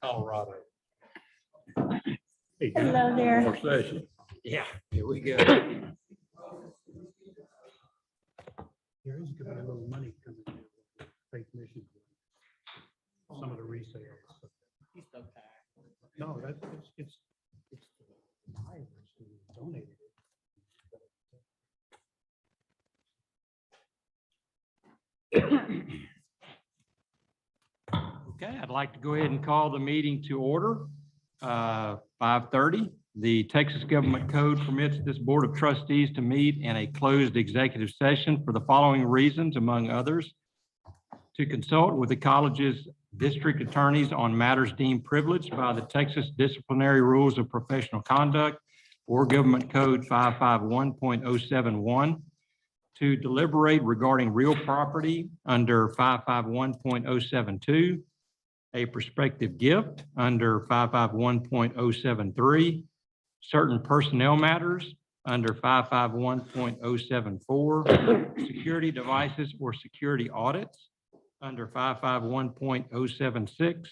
Colorado. Hello there. More session. Yeah, here we go. There is going to be a little money coming in, state mission. Some of the resales. No, that's, it's the buyers who donated it. Okay, I'd like to go ahead and call the meeting to order. 5:30. The Texas Government Code permits this Board of Trustees to meet in a closed executive session for the following reasons, among others: to consult with the college's district attorneys on matters deemed privileged by the Texas Disciplinary Rules of Professional Conduct or Government Code 551.071, to deliberate regarding real property under 551.072, a prospective gift under 551.073, certain personnel matters under 551.074, security devices or security audits under 551.076,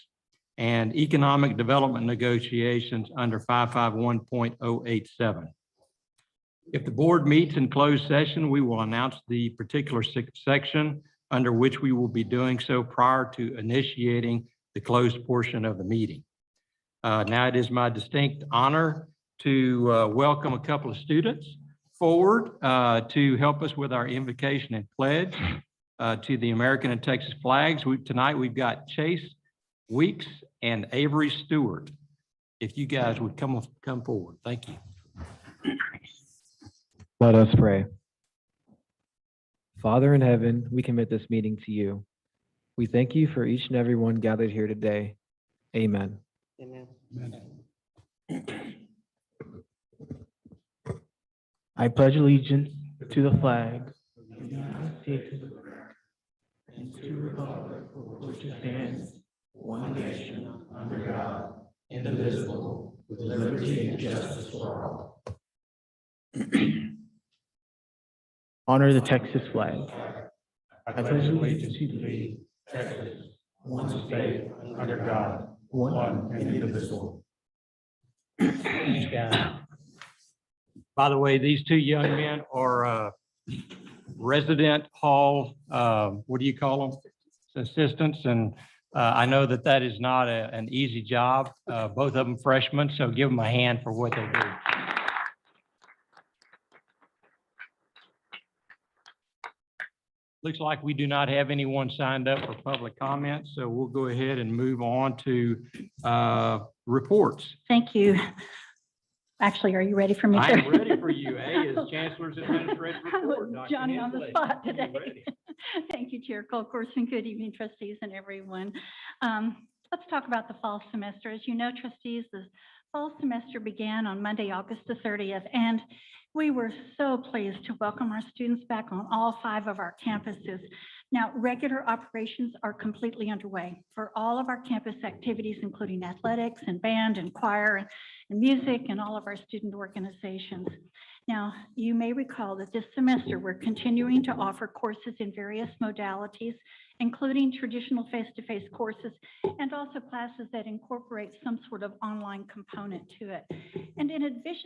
and economic development negotiations under 551.087. If the board meets in closed session, we will announce the particular section under which we will be doing so prior to initiating the closed portion of the meeting. Now it is my distinct honor to welcome a couple of students forward to help us with our invocation and pledge to the American and Texas flags. Tonight we've got Chase Weeks and Avery Stewart. If you guys would come forward. Thank you. Let us pray. Father in heaven, we commit this meeting to you. We thank you for each and every one gathered here today. Amen. Amen. I pledge allegiance to the flag of the United States of America and to the republic for which it stands, one nation, under God, indivisible, with liberty and justice for all. Honor the Texas flag. I pledge allegiance to thee, Texas, one state, under God, one and indivisible. Thanks, guys. By the way, these two young men are resident hall, what do you call them? Assistants. And I know that is not an easy job. Both of them freshmen, so give them a hand for what they do. Looks like we do not have anyone signed up for public comment, so we'll go ahead and move on to reports. Thank you. Actually, are you ready for me? I am ready for you. A is Chancellor's Administrative Report. Dr. Johnny on the Hensley. spot You today. ready? Thank you, Chair Colcorson. Good evening, trustees and everyone. Let's talk about the fall semester. As you know, trustees, the fall semester began on Monday, August the 30th, and we were so pleased to welcome our students back on all 5 of our campuses. Now, regular operations are completely underway for all of our campus activities, including athletics and band and choir and music and all of our student organizations. Now, you may recall that this semester we're continuing to offer courses in various modalities, including traditional face-to-face courses and also classes that incorporate some sort of online component to it. And in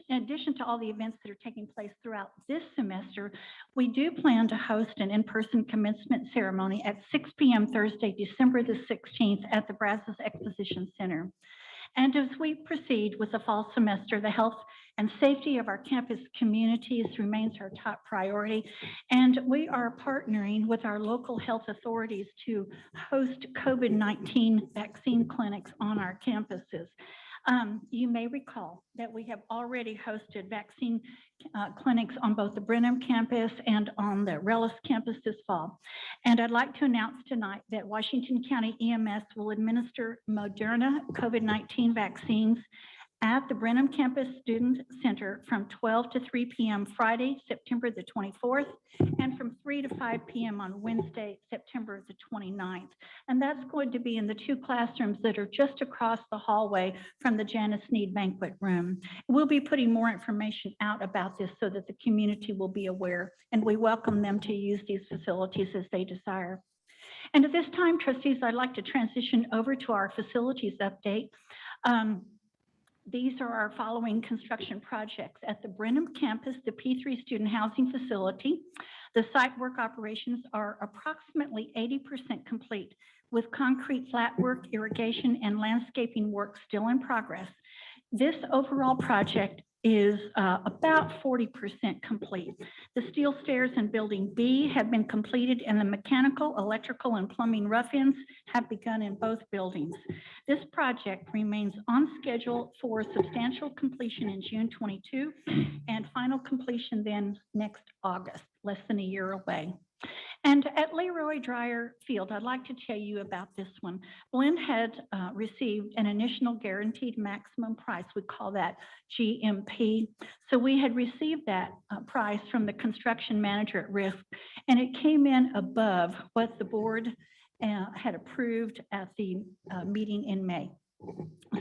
addition to all the events that are taking place throughout this semester, we do plan to host an in-person commencement ceremony at 6 p.m. Thursday, December the 16th at the Brazos Exposition Center. And as we proceed with the fall semester, the health and safety of our campus communities remains our top priority. And we are partnering with our local health authorities to host COVID-19 vaccine clinics on our campuses. You may recall that we have already hosted vaccine clinics on both the Brenham campus and on the RELLIS campus this fall. And I'd like to announce tonight that Washington County EMS will administer Moderna COVID-19 vaccines at the Brenham Campus Student Center from 12 to 3 p.m. Friday, September the 24th, and from 3 to 5 p.m. on Wednesday, September the 29th. And that's going to be in the 2 classrooms that are just across the hallway from the Janice Need Banquet Room. We'll be putting more information out about this so that the community will be aware, and we welcome them to use these facilities as they desire. And at this time, trustees, I'd like to transition over to our facilities update. These are our following construction projects. At the Brenham campus, the P3 student housing facility, the site work operations are approximately 80% complete, with concrete flat work, irrigation, and landscaping work still in progress. This overall project is about 40% complete. The steel stairs in Building B have been completed, and the mechanical, electrical, and plumbing rough-ins have begun in both buildings. This project remains on schedule for substantial completion in June 22 and final completion then next August, less than a year away. And at Leroy Dreyer Field, I'd like to tell you about this one. Blinn had received an initial guaranteed maximum price. We call that GMP. So we had received that price from the construction manager at risk, and it came in above what the board had approved at the meeting in May.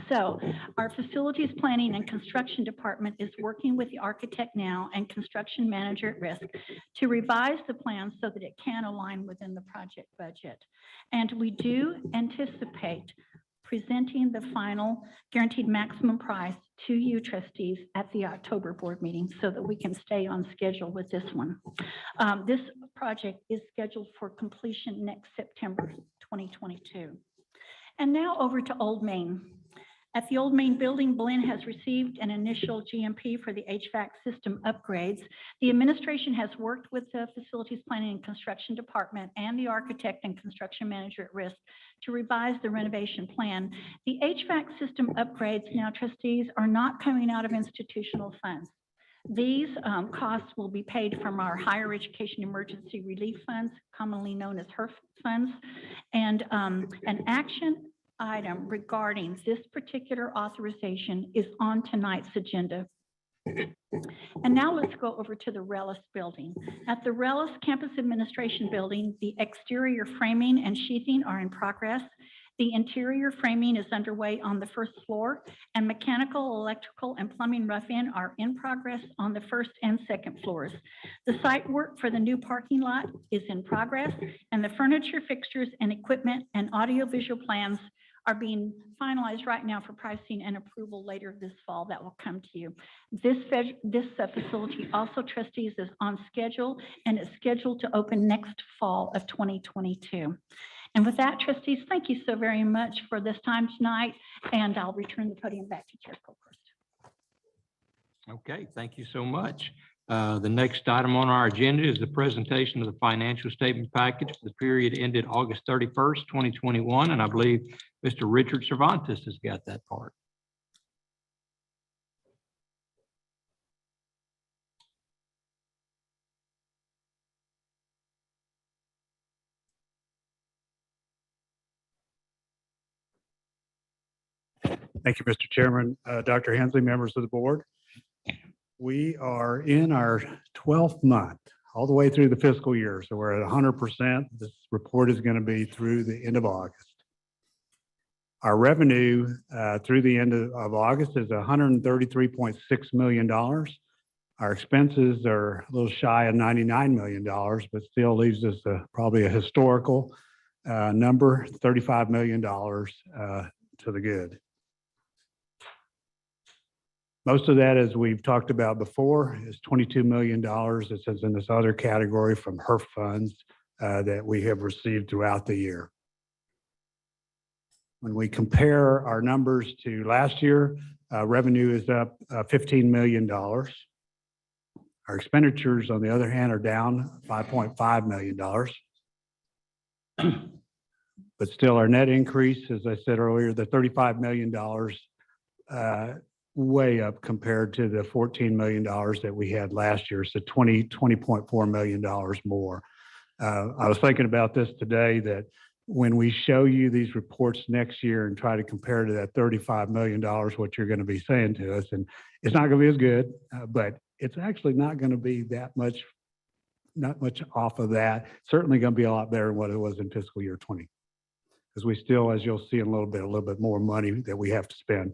So our facilities planning and construction department is working with the architect now and construction manager at risk to revise the plan so that it can align within the project budget. And we do anticipate presenting the final guaranteed maximum price to you trustees at the October board meeting so that we can stay on schedule with this one. This project is scheduled for completion next September 2022. And now over to Old Main. At the Old Main building, Blinn has received an initial GMP for the HVAC system upgrades. The administration has worked with the facilities planning and construction department and the architect and construction manager at risk to revise the renovation plan. The HVAC system upgrades now, trustees, are not coming out of institutional funds. These costs will be paid from our Higher Education Emergency Relief Funds, commonly known as HERF funds. And an action item regarding this particular authorization is on tonight's agenda. And now let's go over to the RELLIS building. At the RELLIS Campus Administration Building, the exterior framing and sheathing are in progress. The interior framing is underway on the first floor, and mechanical, electrical, and plumbing rough-in are in progress on the first and second floors. The site work for the new parking lot is in progress, and the furniture, fixtures, and equipment and audiovisual plans are being finalized right now for pricing and approval later this fall. That will come to you. This facility also, trustees, is on schedule and is scheduled to open next fall of 2022. And with that, trustees, thank you so very much for this time tonight, and I'll return the podium back to Chair Colhurst. Okay, thank you so much. The next item on our agenda is the presentation of the financial statement package for the period ended August 31st, 2021, and I believe Mr. Richard Cervantes has got that part. Thank you, Mr. Chairman, Dr. Hensley, members of the board. We are in our 12th month, all the way through the fiscal year. So we're at 100%. This report is going to be through the end of August. Our revenue through the end of August is $133.6 million. Our expenses are a little shy of $99 million, but still leaves us probably a historical number, $35 million to the good. Most of that, as we've talked about before, is $22 million. It says in this other category from HERF funds that we have received throughout the year. When we compare our numbers to last year, revenue is up $15 million. Our expenditures, on the other hand, are down $5.5 million. But still, our net increase, as I said earlier, the $35 million way up compared to the $14 million that we had last year. So $20.4 million more. I was thinking about this today, that when we show you these reports next year and try to compare to that $35 million, what you're going to be saying to us, and it's not going to be as good, but it's actually not going to be that much, not much off of that. Certainly going to be a lot better than what it was in fiscal year 20. Because we still, as you'll see in a little bit more money that we have to spend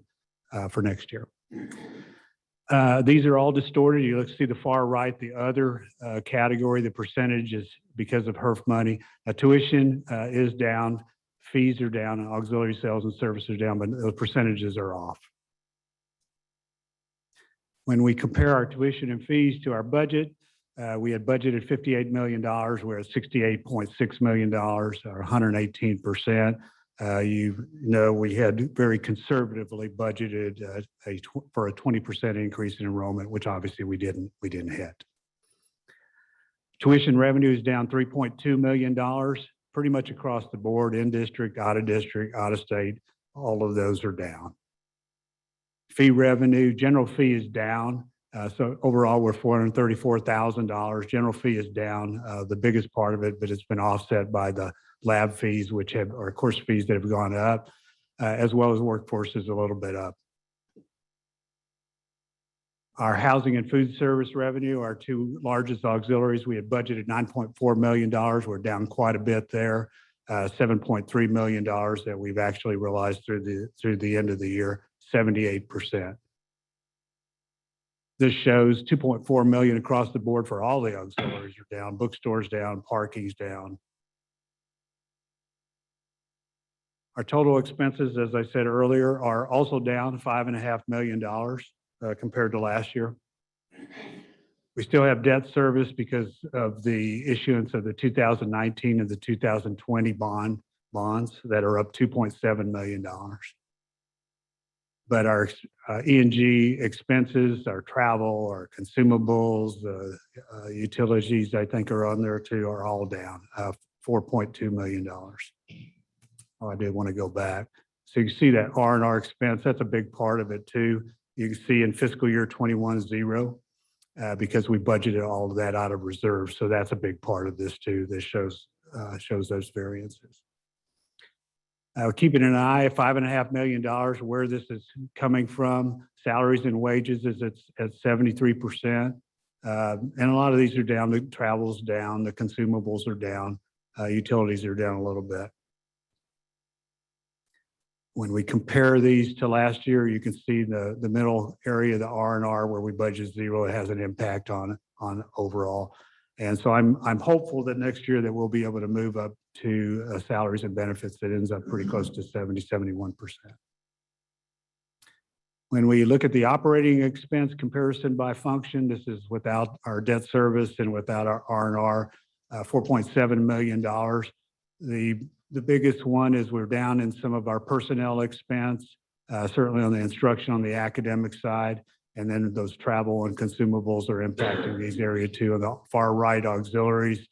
for next year. These are all distorted. You look, see the far right, the other category, the percentage is because of HERF money. Tuition is down, fees are down, and auxiliary sales and services are down, but those percentages are off. When we compare our tuition and fees to our budget, we had budgeted $58 million. We're at $68.6 million, or 118%. You know, we had very conservatively budgeted for a 20% increase in enrollment, which obviously we didn't hit. Tuition revenue is down $3.2 million, pretty much across the board, in district, out of state, all of those are down. Fee revenue, general fee is down. So overall, we're $434,000. General fee is down, the biggest part of it, but it's been offset by the lab fees, which have, or course fees that have gone up, as well as workforce is a little bit up. Our housing and food service revenue, our two largest auxiliaries, we had budgeted $9.4 million. We're down quite a bit there. $7.3 million that we've actually realized through the end of the year, 78%. This shows $2.4 million across the board for all the auxiliaries are down, bookstores down, parking's down. Our total expenses, as I said earlier, are also down $5.5 million compared to last year. We still have debt service because of the issuance of the 2019 and the 2020 bonds that are up $2.7 million. But our E&G expenses, our travel, our consumables, utilities, I think are on there too, are all down, $4.2 million. Oh, I did want to go back. So you see that R&R expense, that's a big part of it too. You can see in fiscal year 21, zero, because we budgeted all of that out of reserve. So that's a big part of this too. This shows those variances. Keeping an eye at $5.5 million, where this is coming from. Salaries and wages is at 73%. And a lot of these are down, the travel's down, the consumables are down, utilities are down a little bit. When we compare these to last year, you can see the middle area, the R&R, where we budget zero, it has an impact on overall. And so I'm hopeful that next year that we'll be able to move up to salaries and benefits that ends up pretty close to 71%. When we look at the operating expense comparison by function, this is without our debt service and without our R&R, $4.7 million. The biggest one is we're down in some of our personnel expense, certainly on the instruction on the academic side. And then those travel and consumables are impacting these areas too. On the far right, auxiliaries,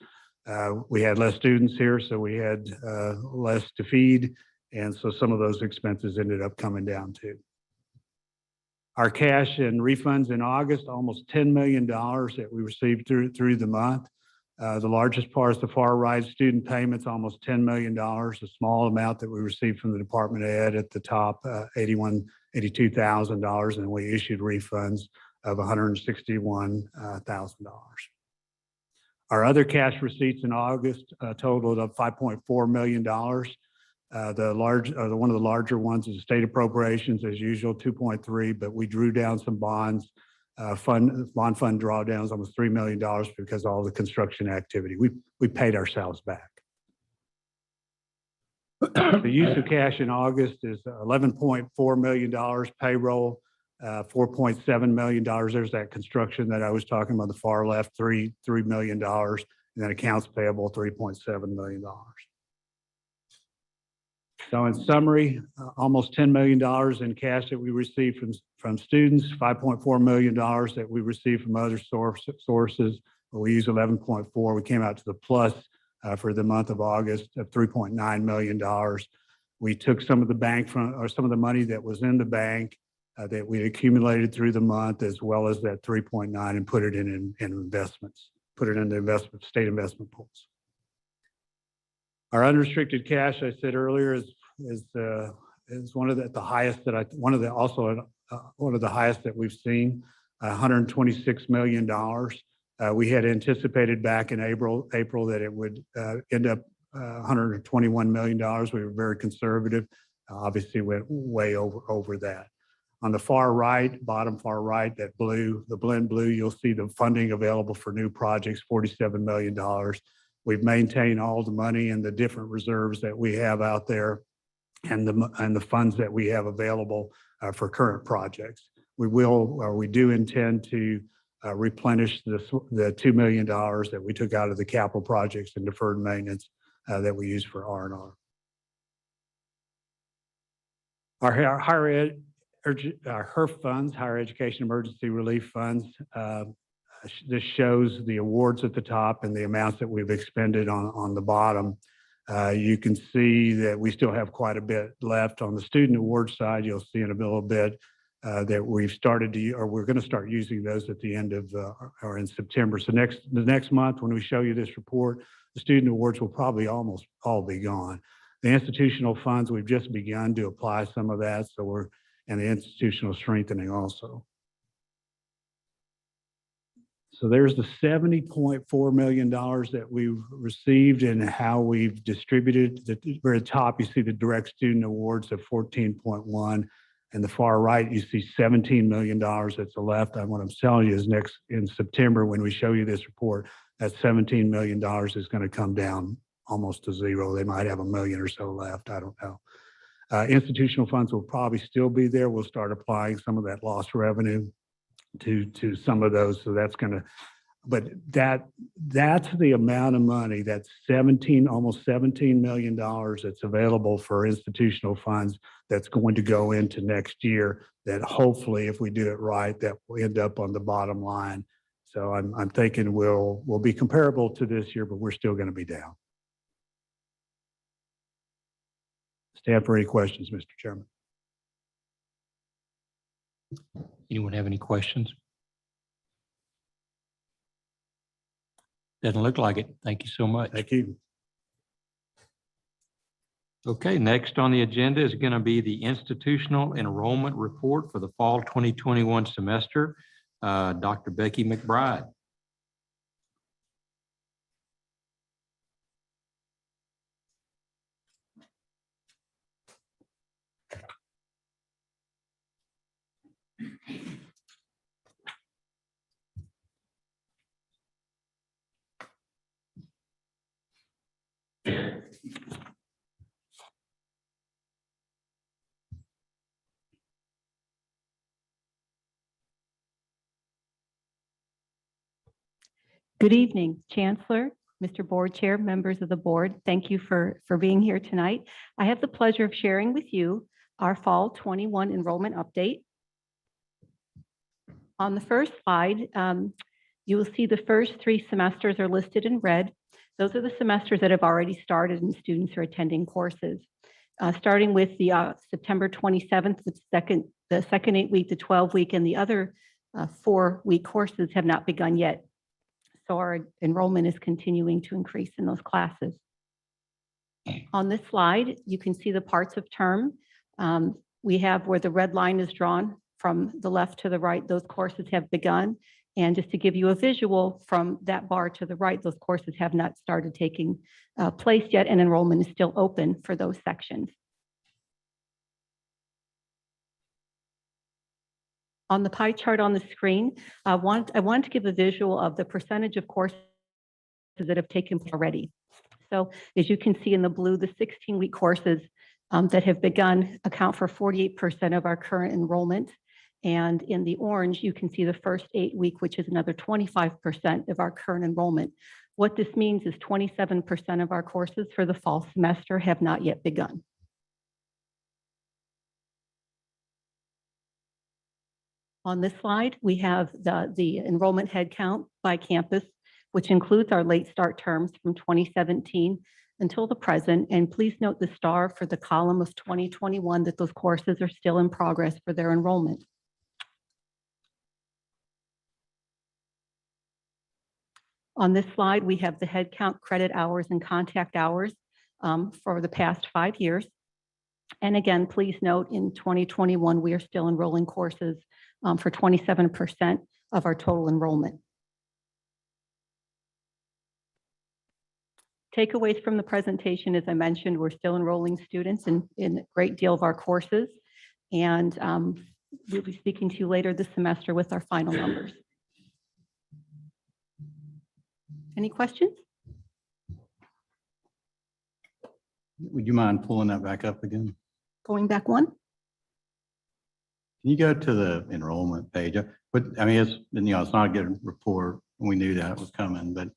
we had less students here, so we had less to feed. And so some of those expenses ended up coming down too. Our cash and refunds in August, almost $10 million that we received through the month. The largest part is the far right, student payments, almost $10 million, a small amount that we received from the Department of Ed at the top, $82,000, and we issued refunds of $161,000. Our other cash receipts in August totaled up $5.4 million. One of the larger ones is state appropriations, as usual, 2.3, but we drew down some bonds. Bond fund drawdowns, almost $3 million because of all the construction activity. We paid ourselves back. The use of cash in August is $11.4 million payroll, $4.7 million. There's that construction that I was talking about, the far left, $3 million, and then accounts payable, $3.7 million. So in summary, almost $10 million in cash that we received from students, $5.4 million that we received from other sources. We used 11.4. We came out to the plus for the month of August of $3.9 million. We took some of the bank or some of the money that was in the bank that we accumulated through the month, as well as that 3.9, and put it in investments, put it in the state investment pools. Our unrestricted cash, I said earlier, is one of the highest that one of the highest that we've seen, $126 million. We had anticipated back in April that it would end up $121 million. We were very conservative. Obviously, went way over that. On the far right, bottom far right, that blue, the Blinn blue, you'll see the funding available for new projects, $47 million. We've maintained all the money and the different reserves that we have out there and the funds that we have available for current projects. We do intend to replenish the $2 million that we took out of the capital projects and deferred maintenance that we use for R&R. Our higher ed, our HERF funds, Higher Education Emergency Relief Funds, this shows the awards at the top and the amounts that we've expended on the bottom. You can see that we still have quite a bit left. On the student award side, you'll see in a little bit that we've started to, or we're going to start using those at the end of, or in September. So the next month, when we show you this report, the student awards will probably almost all be gone. The institutional funds, we've just begun to apply some of that. So and the institutional strengthening also. So there's the $70.4 million that we've received and how we've distributed. At the very top, you see the direct student awards of 14.1. And the far right, you see $17 million that's left. And what I'm telling you is next in September, when we show you this report, that $17 million is going to come down almost to zero. They might have $1 million or so left. I don't know. Institutional funds will probably still be there. We'll start applying some of that lost revenue to some of those. So that's going to, but that's the amount of money, that's almost $17 million that's available for institutional funds that's going to go into next year, that hopefully, if we do it right, that will end up on the bottom line. So I'm thinking we'll be comparable to this year, but we're still going to be down. Stand for any questions, Mr. Chairman. Anyone have any questions? Doesn't look like it. Thank you so much. Thank you. Okay, next on the agenda is going to be the institutional enrollment report for the fall 2021 semester. Dr. Becky McBride. Good evening, Chancellor, Mr. Board Chair, members of the board. Thank you for being here tonight. I have the pleasure of sharing with you our fall 21 enrollment update. On the first slide, you will see the first 3 semesters are listed in red. Those are the semesters that have already started and students are attending courses. Starting with the September 27th, the second 8-week, the 12-week, and the other 4-week courses have not begun yet. So our enrollment is continuing to increase in those classes. On this slide, you can see the parts of term. We have where the red line is drawn from the left to the right, those courses have begun. And just to give you a visual from that bar to the right, those courses have not started taking place yet, and enrollment is still open for those sections. On the pie chart on the screen, I want to give a visual of the percentage of courses that have taken place already. So as you can see in the blue, the 16-week courses that have begun account for 48% of our current enrollment. And in the orange, you can see the first 8-week, which is another 25% of our current enrollment. What this means is 27% of our courses for the fall semester have not yet begun. On this slide, we have the enrollment headcount by campus, which includes our late start terms from 2017 until the present. And please note the star for the column of 2021 that those courses are still in progress for their enrollment. On this slide, we have the headcount, credit hours, and contact hours for the past 5 years. And again, please note in 2021, we are still enrolling courses for 27% of our total enrollment. Takeaways from the presentation, as I mentioned, we're still enrolling students in a great deal of our courses. And we'll be speaking to you later this semester with our final numbers. Any questions? Would you mind pulling that back up again? Going back one? Can you go to the enrollment page? But I mean, it's not a good report. We knew that was coming, but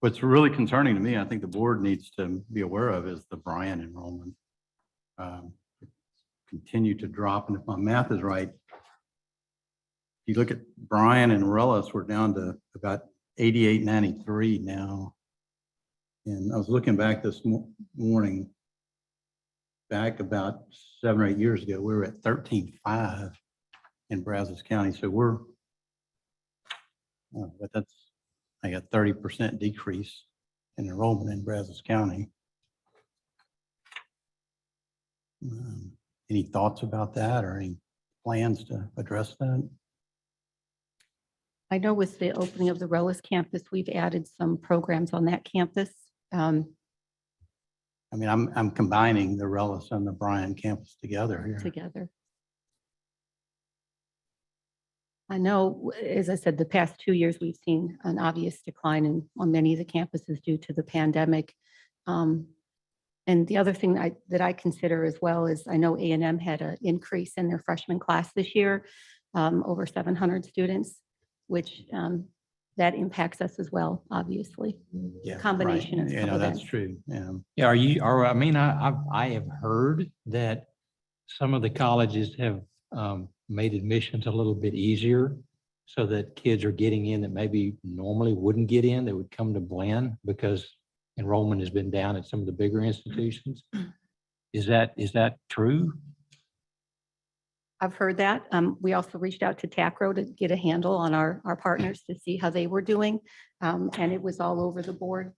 what's really concerning to me, I think the board needs to be aware of, is the Bryan enrollment. Continue to drop. And if my math is right, if you look at Bryan and RELLIS, we're down to about 8893 now. And I was looking back this morning, back about 7 or 8 years ago, we were at 13.5 in Brazos County. So but that's like a 30% decrease in enrollment in Brazos County. Any thoughts about that or any plans to address that? I know with the opening of the RELLIS campus, we've added some programs on that campus. I mean, I'm combining the RELLIS and the Bryan campus together here. Together. I know, as I said, the past 2 years, we've seen an obvious decline on many of the campuses due to the pandemic. And the other thing that I consider as well is I know A&M had an increase in their freshman class this year, over 700 students, which that impacts us as well, obviously. Yeah, Combination right. of You some know, that's events. true. Yeah. Yeah, I have heard that some of the colleges have made admissions a little bit easier so that kids are getting in that maybe normally wouldn't get in. They would come to Blinn because enrollment has been down at some of the bigger institutions. Is that true? I've heard that. We also reached out to TACRO to get a handle on our partners to see how they were doing. And it was all over the board.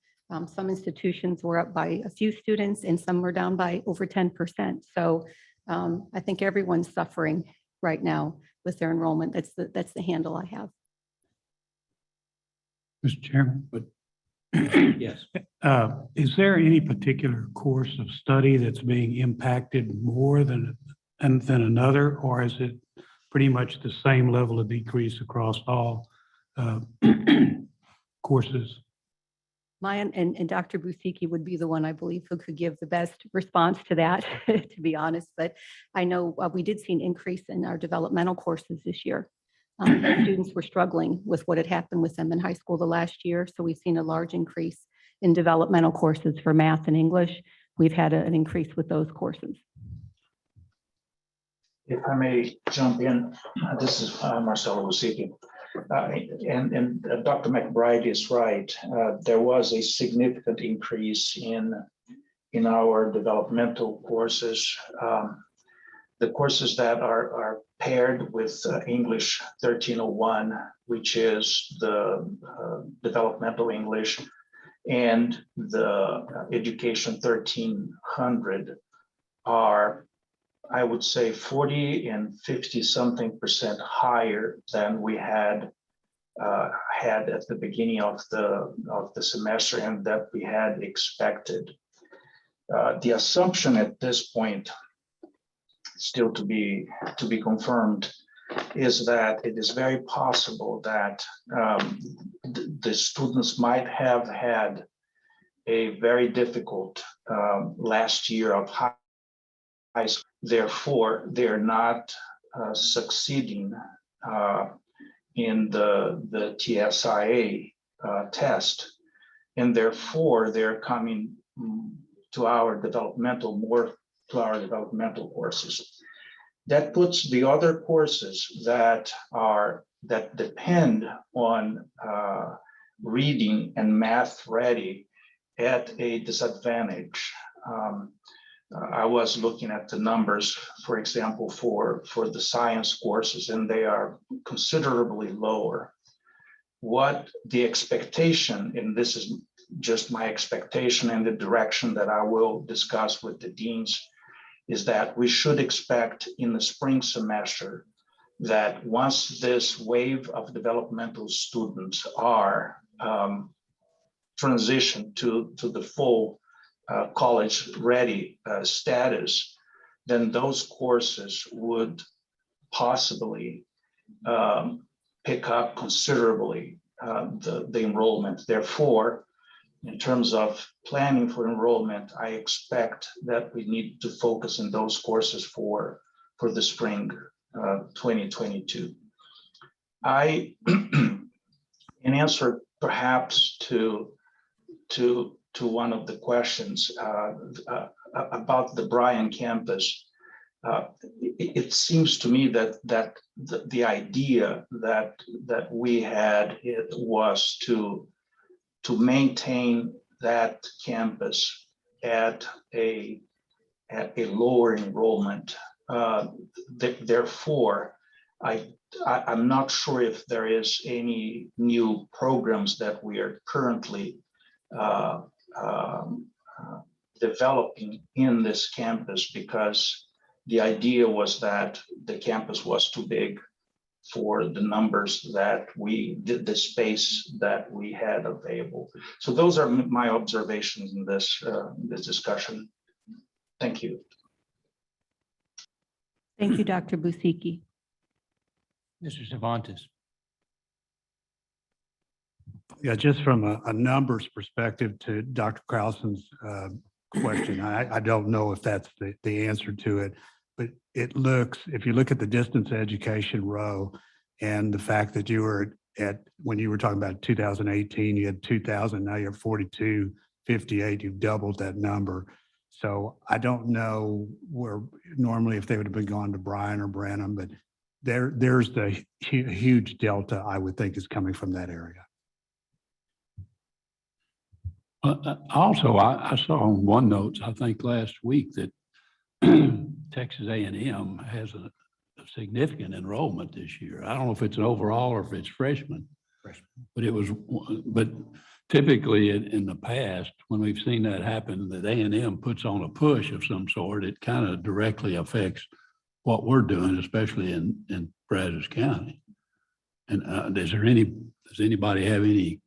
Some institutions were up by a few students and some were down by over 10%. So I think everyone's suffering right now with their enrollment. That's the handle I have. Mr. Chairman, Yes. is there any particular course of study that's being impacted more than another, or is it pretty much the same level of decrease across all courses? Maya and Dr. Busicki would be the one, I believe, who could give the best response to that, to be honest. But I know we did see an increase in our developmental courses this year. Students were struggling with what had happened with them in high school the last year. So we've seen a large increase in developmental courses for math and English. We've had an increase with those courses. If I may jump in, this is Marcelo Busicki. And Dr. McBride is right. There was a significant increase in our developmental courses. The courses that are paired with English 1301, which is the developmental English, and the education 1300 are, I would say, 40 and 50 something % higher than we had at the beginning of the semester and that we had expected. The assumption at this point, still to be confirmed, is that it is very possible that the students might have had a very difficult last year of high school. Therefore, they're not succeeding in the TSIA test, and therefore they're coming to our developmental courses. That puts the other courses that depend on reading and math ready at a disadvantage. I was looking at the numbers, for example, for the science courses, and they are considerably lower. What the expectation, and this is just my expectation and the direction that I will discuss with the deans, is that we should expect in the spring semester that once this wave of developmental students are transitioned to the full college ready status, then those courses would possibly pick up considerably the enrollment. Therefore, in terms of planning for enrollment, I expect that we need to focus on those courses for the spring 2022. In answer perhaps to one of the questions about the Bryan campus, it seems to me that the idea that we had was to maintain that campus at a lower enrollment. Therefore, I'm not sure if there is any new programs that we are currently developing in this campus, because the idea was that the campus was too big for the numbers that the space that we had available. So those are my observations in this discussion. Thank you. Thank you, Dr. Busicki. Mr. Cervantes. Yeah, just from a numbers perspective to Dr. Crowson's question, I don't know if that's the answer to it, but it looks, if you look at the distance education row and the fact that you were when you were talking about 2018, you had 2,000, now you're 4,258, you've doubled that number. So I don't know where normally if they would have been gone to Bryan or Branham, but there's the huge delta I would think is coming from that area. Also, I saw on OneNotes, I think last week, that Texas A&M has a significant enrollment this year. I don't know if it's an overall or if it's freshmen. But typically in the past, when we've seen that happen, that A&M puts on a push of some sort, it kind of directly affects what we're doing, especially in Brazos County. And does anybody have any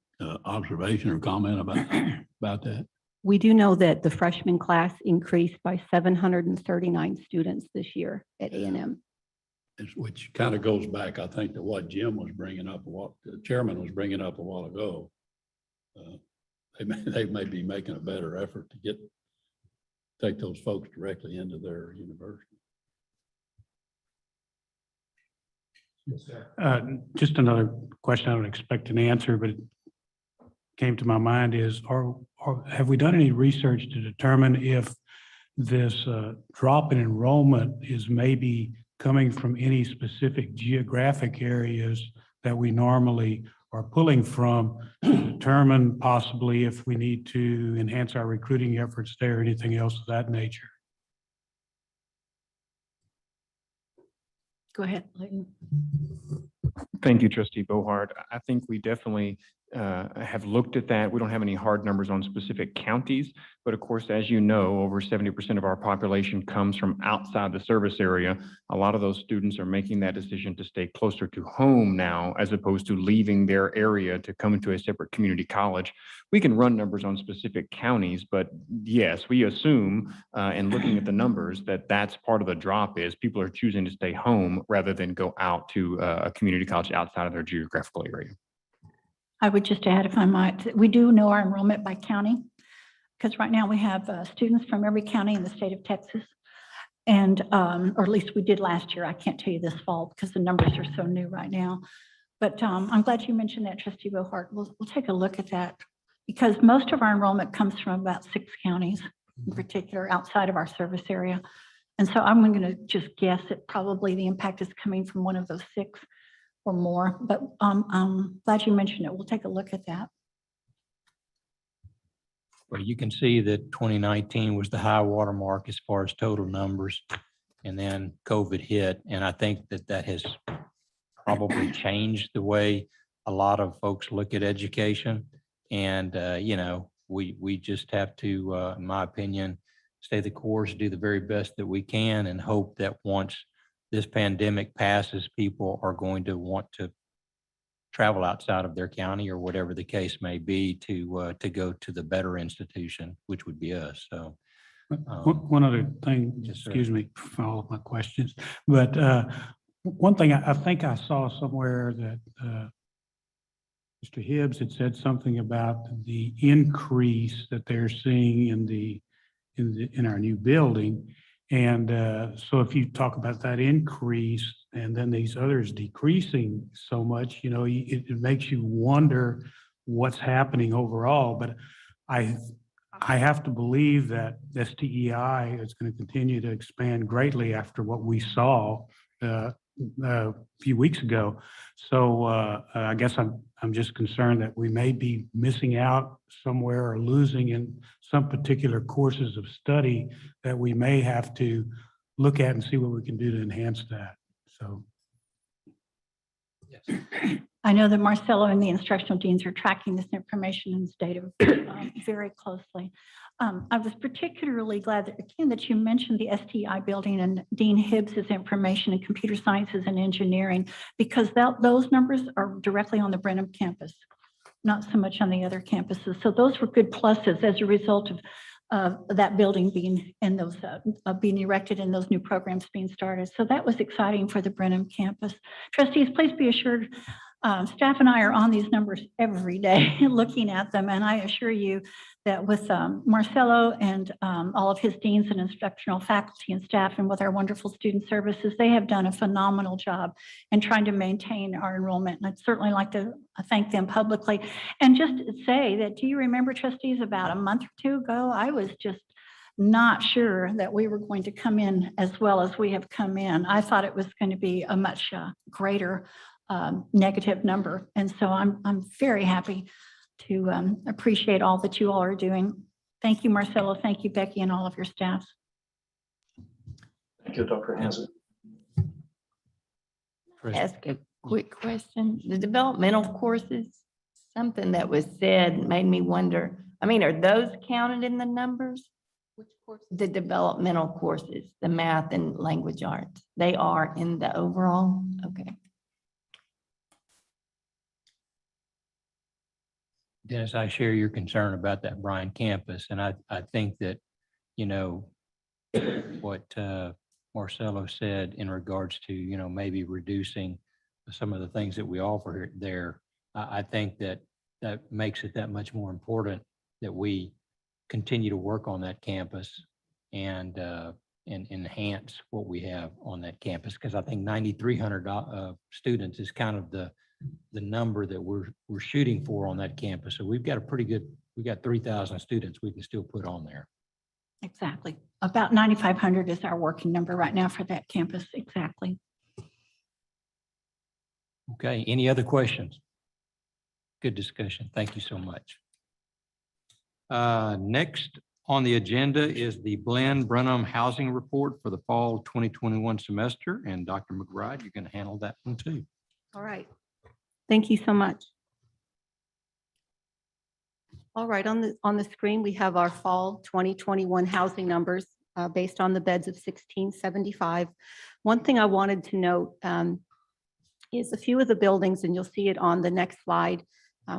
observation or comment about that? We do know that the freshman class increased by 739 students this year at A&M. Which kind of goes back, I think, to what Jim was bringing up, what the chairman was bringing up a while ago. They may be making a better effort to take those folks directly into their university. Just another question I don't expect an answer, but it came to my mind is, have we done any research to determine if this drop in enrollment is maybe coming from any specific geographic areas that we normally are pulling from to determine possibly if we need to enhance our recruiting efforts there, or anything else of that nature? Go ahead, Leighton. Thank you, Trustee Bohart. I think we definitely have looked at that. We don't have any hard numbers on specific counties, but of course, as you know, over 70% of our population comes from outside the service area. A lot of those students are making that decision to stay closer to home now, as opposed to leaving their area to come into a separate community college. We can run numbers on specific counties, but yes, we assume, and looking at the numbers, that that's part of the drop is people are choosing to stay home rather than go out to a community college outside of their geographical area. I would just add, if I might, we do know our enrollment by county, because right now we have students from every county in the state of Texas. And, or at least we did last year. I can't tell you this fall because the numbers are so new right now. But I'm glad you mentioned that, Trustee Bohart. We'll take a look at that, because most of our enrollment comes from about 6 counties in particular outside of our service area. And so I'm going to just guess that probably the impact is coming from one of those 6 or more, but I'm glad you mentioned it. We'll take a look at that. Well, you can see that 2019 was the high water mark as far as total numbers, and then COVID hit. And I think that has probably changed the way a lot of folks look at education. And, you know, we just have to, in my opinion, stay the course, do the very best that we can, and hope that once this pandemic passes, people are going to want to travel outside of their county or whatever the case may be to go to the better institution, which would be us. So One other thing, yes, sir. excuse me for all of my questions, but One thing I think I saw somewhere that Mr. Hibbs had said something about the increase that they're seeing in our new building. And so if you talk about that increase and then these others decreasing so much, you know, it makes you wonder what's happening overall. But I have to believe that STEI is going to continue to expand greatly after what we saw a few weeks ago. So I guess I'm just concerned that we may be missing out somewhere or losing in some particular courses of study that we may have to look at and see what we can do to enhance that. So. I know that Marcelo and the instructional deans are tracking this information and this data very closely. I was particularly glad that, again, that you mentioned the STI building and Dean Hibbs's information in computer sciences and engineering, because those numbers are directly on the Brenham campus, not so much on the other campuses. So those were good pluses as a result of that building being in those being erected and those new programs being started. So that was exciting for the Brenham campus. Trustees, please be assured, staff and I are on these numbers every day looking at them. And I assure you that with Marcelo and all of his deans and instructional faculty and staff, and with our wonderful student services, they have done a phenomenal job in trying to maintain our enrollment. And I'd certainly like to thank them publicly. And just say that, do you remember, trustees, about a month or two ago, I was just not sure that we were going to come in as well as we have come in. I thought it was going to be a much greater negative number. And so I'm very happy to appreciate all that you all are doing. Thank you, Marcelo. Thank you, Becky, and all of your staff. Thank you, Dr. Hansen. Ask a quick question. The developmental courses, something that was said made me wonder, I mean, are those counted in the numbers? Which courses? The developmental courses, the math and language arts, they are in the overall? Okay. Dennis, I share your concern about that Bryan campus, and I think that, you know, what Marcelo said in regards to, you know, maybe reducing some of the things that we offer there, I think that makes it that much more important that we continue to work on that campus and enhance what we have on that campus, because I think 9,300 students is kind of the number that we're shooting for on that campus. So we've got we got 3,000 students we can still put on there. Exactly. About 9,500 is our working number right now for that campus. Exactly. Okay, any other questions? Good discussion. Thank you so much. Next on the agenda is the Blinn Brenham Housing Report for the fall 2021 semester. And Dr. McBride, you're going to handle that one too. All right. Thank you so much. All right, on the screen, we have our fall 2021 housing numbers based on the beds of 1675. One thing I wanted to note is a few of the buildings, and you'll see it on the next slide.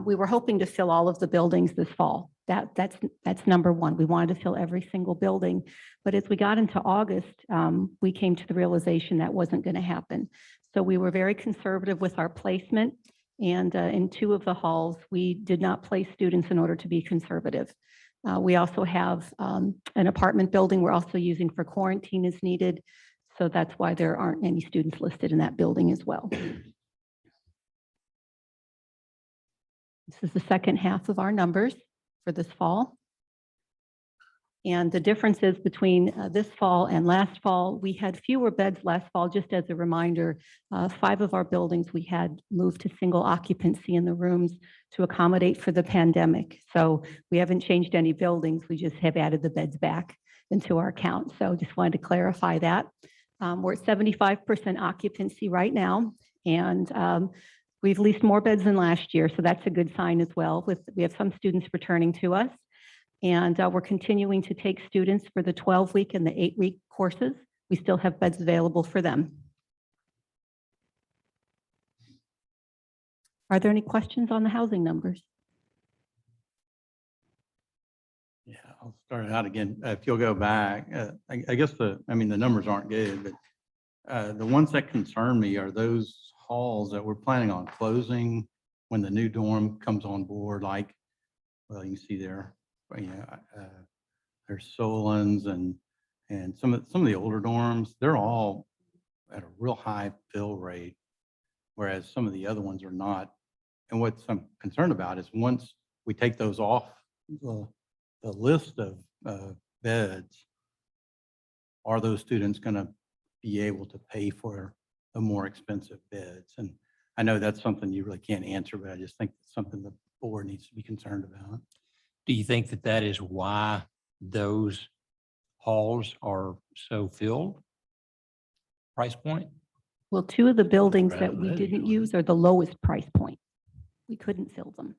We were hoping to fill all of the buildings this fall. That's number one. We wanted to fill every single building. But as we got into August, we came to the realization that wasn't going to happen. So we were very conservative with our placement. And in two of the halls, we did not place students in order to be conservative. We also have an apartment building we're also using for quarantine as needed. So that's why there aren't any students listed in that building as well. This is the second half of our numbers for this fall. And the differences between this fall and last fall, we had fewer beds last fall. Just as a reminder, 5 of our buildings, we had moved to single occupancy in the rooms to accommodate for the pandemic. So we haven't changed any buildings. We just have added the beds back into our count. So just wanted to clarify that. We're at 75% occupancy right now. And we've leased more beds than last year. So that's a good sign as well. We have some students returning to us. And we're continuing to take students for the 12-week and the 8-week courses. We still have beds available for them. Are there any questions on the housing numbers? Yeah, I'll start out again. If you'll go back, I guess the numbers aren't good, but The ones that concern me are those halls that we're planning on closing when the new dorm comes on board, like, well, you can see there, there's Solon's and some of the older dorms, they're all at a real high fill rate, whereas some of the other ones are not. And what I'm concerned about is once we take those off the list of beds, are those students going to be able to pay for the more expensive beds? And I know that's something you really can't answer, but I just think it's something the board needs to be concerned about. Do you think that that is why those halls are so filled? Price point? Well, two of the buildings that Rather we than didn't doing use are the lowest price point. We couldn't fill them.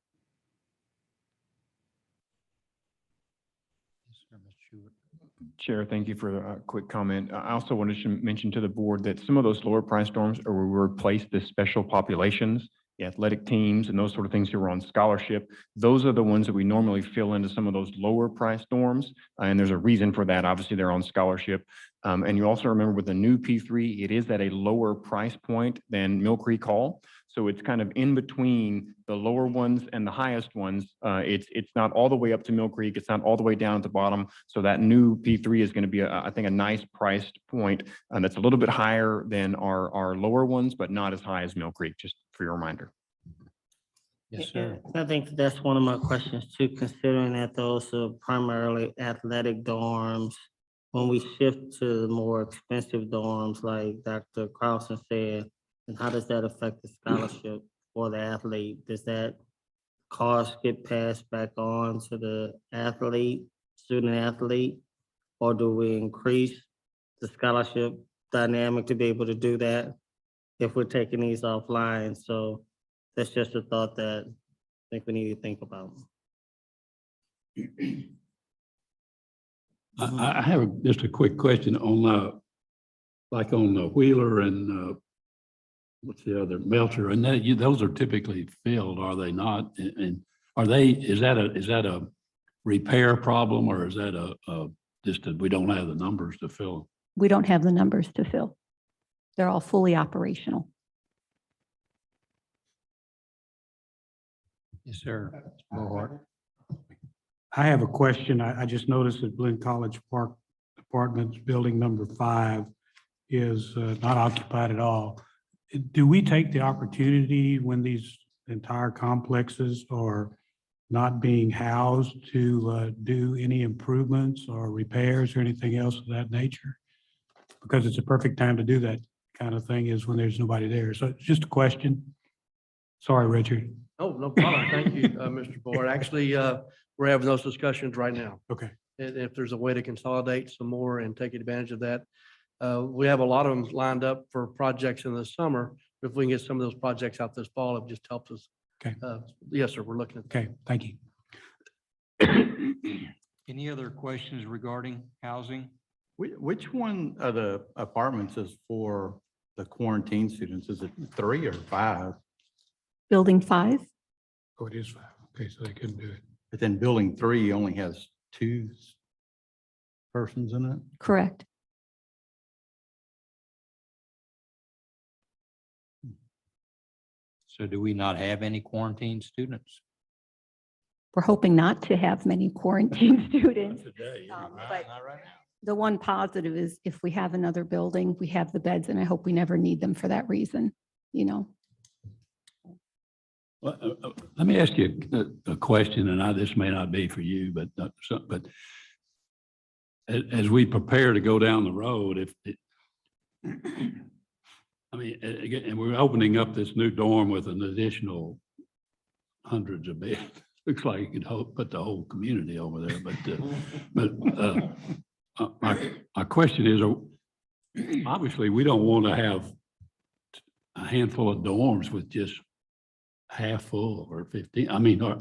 Chair, thank you for the quick comment. I also wanted to mention to the board that some of those lower price dorms are where we replace the special populations, the athletic teams and those sort of things who are on scholarship. Those are the ones that we normally fill into some of those lower price dorms. And there's a reason for that. Obviously, they're on scholarship. And you also remember with the new P3, it is at a lower price point than Mill Creek Hall. So it's kind of in between the lower ones and the highest ones. It's not all the way up to Mill Creek. It's not all the way down at the bottom. So that new P3 is going to be, I think, a nice priced point. And that's a little bit higher than our lower ones, but not as high as Mill Creek, just for your reminder. Yes, sir. I think that's one of my questions too, considering that those are primarily athletic dorms. When we shift to the more expensive dorms, like Dr. Carlson said, and how does that affect the scholarship for the athlete? Does that cost get passed back on to the athlete, student athlete? Or do we increase the scholarship dynamic to be able to do that if we're taking these offline? So that's just a thought that I think we need to think about. I have just a quick question on, like on the Wheeler and, what's the other, Melcher, and those are typically filled, are they not? And are they, is that a repair problem, or is that just that we don't have the numbers to fill? We don't have the numbers to fill. They're all fully operational. Yes, sir. Mr. Beauhart. I have a question. I just noticed that Blinn College Park Apartments, building number 5 is not occupied at all. Do we take the opportunity when these entire complexes are not being housed to do any improvements or repairs or anything else of that nature? Because it's a perfect time to do that kind of thing is when there's nobody there. So it's just a question. Sorry, Richard. Oh, no problem. Thank you, Mr. Board. Actually, we're having those discussions right now. Okay. And if there's a way to consolidate some more and take advantage of that. We have a lot of them lined up for projects in the summer. If we can get some of those projects out this fall, it just helps us. Okay. Yes, sir. We're looking at. Okay, thank you. Any other questions regarding housing? Which one of the apartments is for the quarantine students? Is it 3 or 5? Building 5? Oh, it is 5. Okay, so they couldn't do it. But then building 3 only has 2 persons in it? Correct. So do we not have any quarantine students? We're hoping not to have many quarantine students. Today. But the one positive is if we have another building, we have the beds, and I hope we never need them for that reason, you know. Well, let me ask you a question, and this may not be for you, but as we prepare to go down the road, I mean, again, and we're opening up this new dorm with an additional hundreds of beds. Looks like you could put the whole community over there, my question is, obviously, we don't want to have a handful of dorms with just half full or 15. I mean, are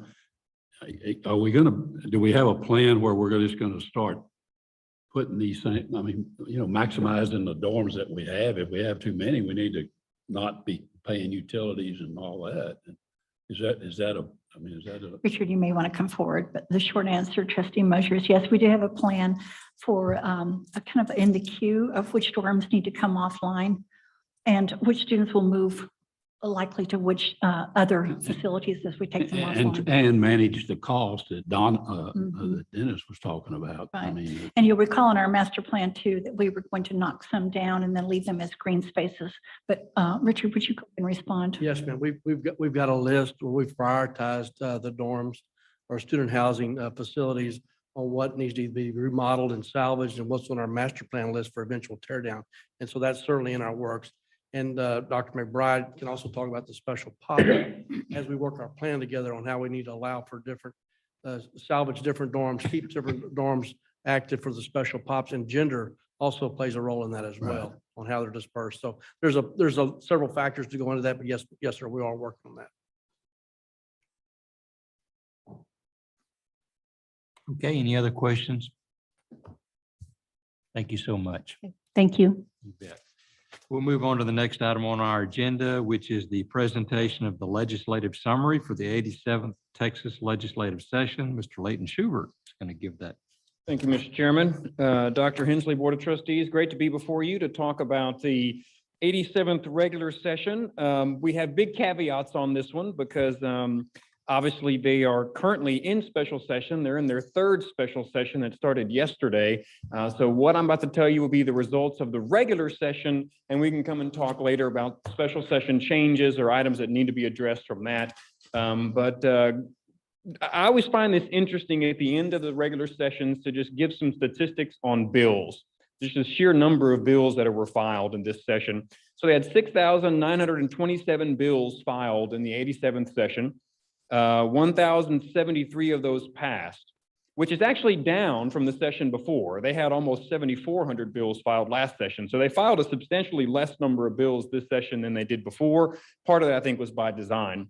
we do we have a plan where we're just going to start putting these things, I mean, you know, maximizing the dorms that we have? If we have too many, we need to not be paying utilities and all that. Is that I mean, is that a? Richard, you may want to come forward, but the short answer, trustee Mosher, is yes, we do have a plan for a kind of in the queue of which dorms need to come offline and which students will move likely to which other facilities as we take them offline. And manage the cost that Mhm. that Dennis was talking about. I Right. mean, And you'll recall in our master plan too, that we were going to knock some down and then leave them as green spaces. But Richard, would you go and respond? Yes, ma'am. We've got a list where we've prioritized the dorms or student housing facilities on what needs to be remodeled and salvaged and what's on our master plan list for eventual tear down. And so that's certainly in our works. And Dr. McBride can also talk about the special pop as we work our plan together on how we need to allow for different salvage different dorms, keep different dorms active for the special pops, and gender also plays a role in that as well on how they're dispersed. So there's several factors to go into that, but yes, sir, we are working on that. Okay, any other questions? Thank you so much. Thank you. You bet. We'll move on to the next item on our agenda, which is the presentation of the legislative summary for the 87th Texas Legislative Session. Mr. Leighton Schubert is going to give that. Thank you, Mr. Chairman. Dr. Hensley, Board of Trustees, great to be before you to talk about the 87th regular session. We have big caveats on this one because obviously they are currently in special session. They're in their third special session that started yesterday. So what I'm about to tell you will be the results of the regular session, and we can come and talk later about special session changes or items that need to be addressed from that. I always find this interesting at the end of the regular sessions to just give some statistics on bills. Just the sheer number of bills that were filed in this session. So they had 6,927 bills filed in the 87th session. 1,073 of those passed, which is actually down from the session before. They had almost 7,400 bills filed last session. So they filed a substantially less number of bills this session than they did before. Part of that, I think, was by design.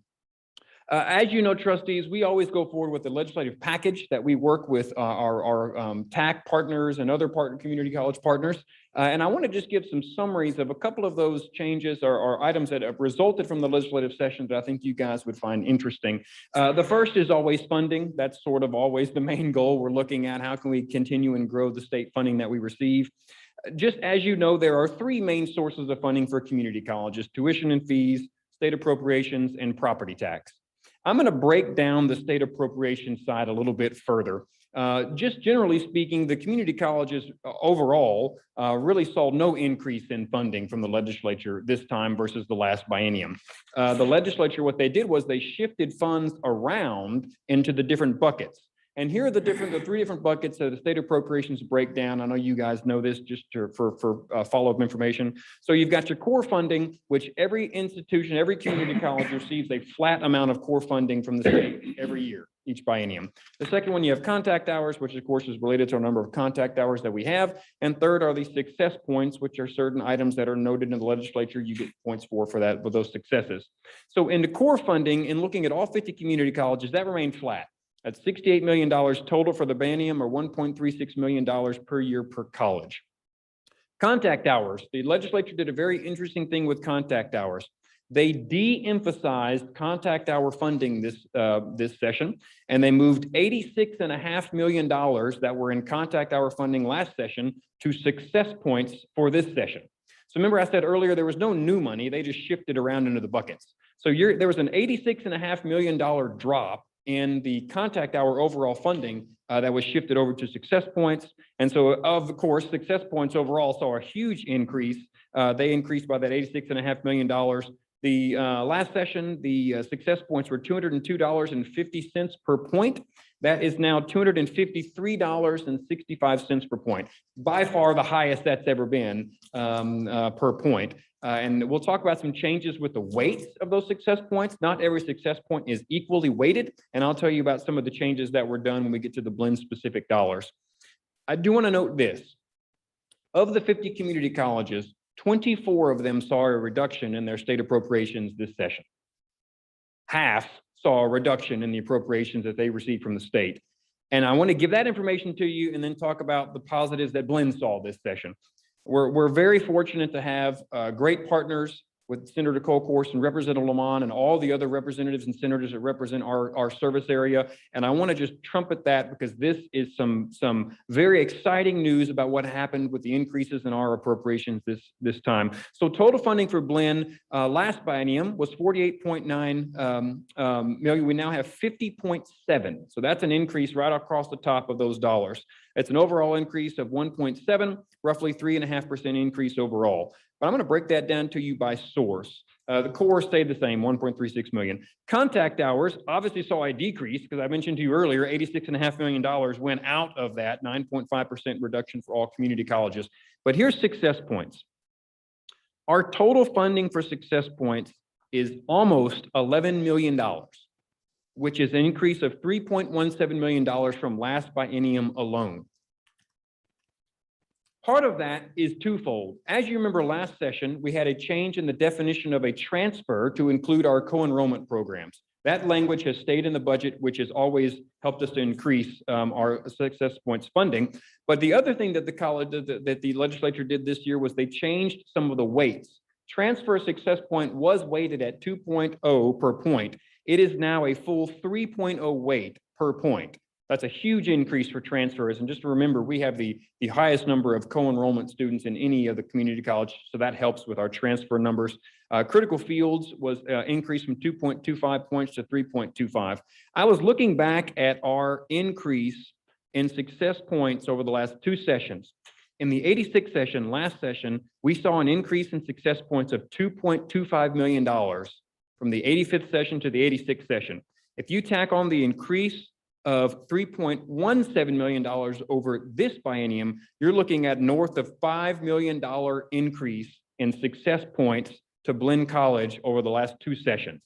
As you know, trustees, we always go forward with the legislative package that we work with our TAC partners and other community college partners. And I want to just give some summaries of a couple of those changes or items that have resulted from the legislative session that I think you guys would find interesting. The first is always funding. That's sort of always the main goal we're looking at. How can we continue and grow the state funding that we receive? Just as you know, there are three main sources of funding for community colleges: tuition and fees, state appropriations, and property tax. I'm going to break down the state appropriation side a little bit further. Just generally speaking, the community colleges overall really saw no increase in funding from the legislature this time versus the last biennium. The legislature, what they did was they shifted funds around into the different buckets. And here are the three different buckets that the state appropriations break down. I know you guys know this just for follow-up information. So you've got your core funding, which every institution, every community college receives a flat amount of core funding from the state every year, each biennium. The second one, you have contact hours, which of course is related to a number of contact hours that we have. And third are the success points, which are certain items that are noted in the legislature. You get points for those successes. So in the core funding, in looking at all 50 community colleges, that remained flat. That's $68 million total for the biennium, or $1.36 million per year per college. Contact hours. The legislature did a very interesting thing with contact hours. They de-emphasized contact hour funding this session, and they moved $86.5 million that were in contact hour funding last session to success points for this session. So remember I said earlier, there was no new money. They just shifted around into the buckets. So there was an $86.5 million drop in the contact hour overall funding that was shifted over to success points. And so of course, success points overall saw a huge increase. They increased by that $86.5 million. The last session, the success points were $202.50 per point. That is now $253.65 per point. By far the highest that's ever been per point. And we'll talk about some changes with the weights of those success points. Not every success point is equally weighted. And I'll tell you about some of the changes that were done when we get to the Blinn specific dollars. I do want to note this. Of the 50 community colleges, 24 of them saw a reduction in their state appropriations this session. Half saw a reduction in the appropriations that they received from the state. And I want to give that information to you and then talk about the positives that Blinn saw this session. We're very fortunate to have great partners with Senator Colcourse and Representative Lamont and all the other representatives and senators that represent our service area. And I want to just trumpet that because this is some very exciting news about what happened with the increases in our appropriations this time. So total funding for Blinn last biennium was 48.9 million. We now have 50.7. So that's an increase right across the top of those dollars. It's an overall increase of 1.7, roughly 3.5% increase overall. But I'm going to break that down to you by source. The core stayed the same, 1.36 million. Contact hours obviously saw a decrease because I mentioned to you earlier, $86.5 million went out of that 9.5% reduction for all community colleges. But here's success points. Our total funding for success points is almost $11 million, which is an increase of $3.17 million from last biennium alone. Part of that is twofold. As you remember last session, we had a change in the definition of a transfer to include our co-enrollment programs. That language has stayed in the budget, which has always helped us to increase our success points funding. But the other thing that the legislature did this year was they changed some of the weights. Transfer success point was weighted at 2.0 per point. It is now a full 3.0 weight per point. That's a huge increase for transfers. And just to remember, we have the highest number of co-enrollment students in any of the community college. So that helps with our transfer numbers. Critical fields was increased from 2.25 points to 3.25. I was looking back at our increase in success points over the last two sessions. In the 86th session, last session, we saw an increase in success points of $2.25 million from the 85th session to the 86th session. If you tack on the increase of $3.17 million over this biennium, you're looking at north of $5 million increase in success points to Blinn College over the last two sessions.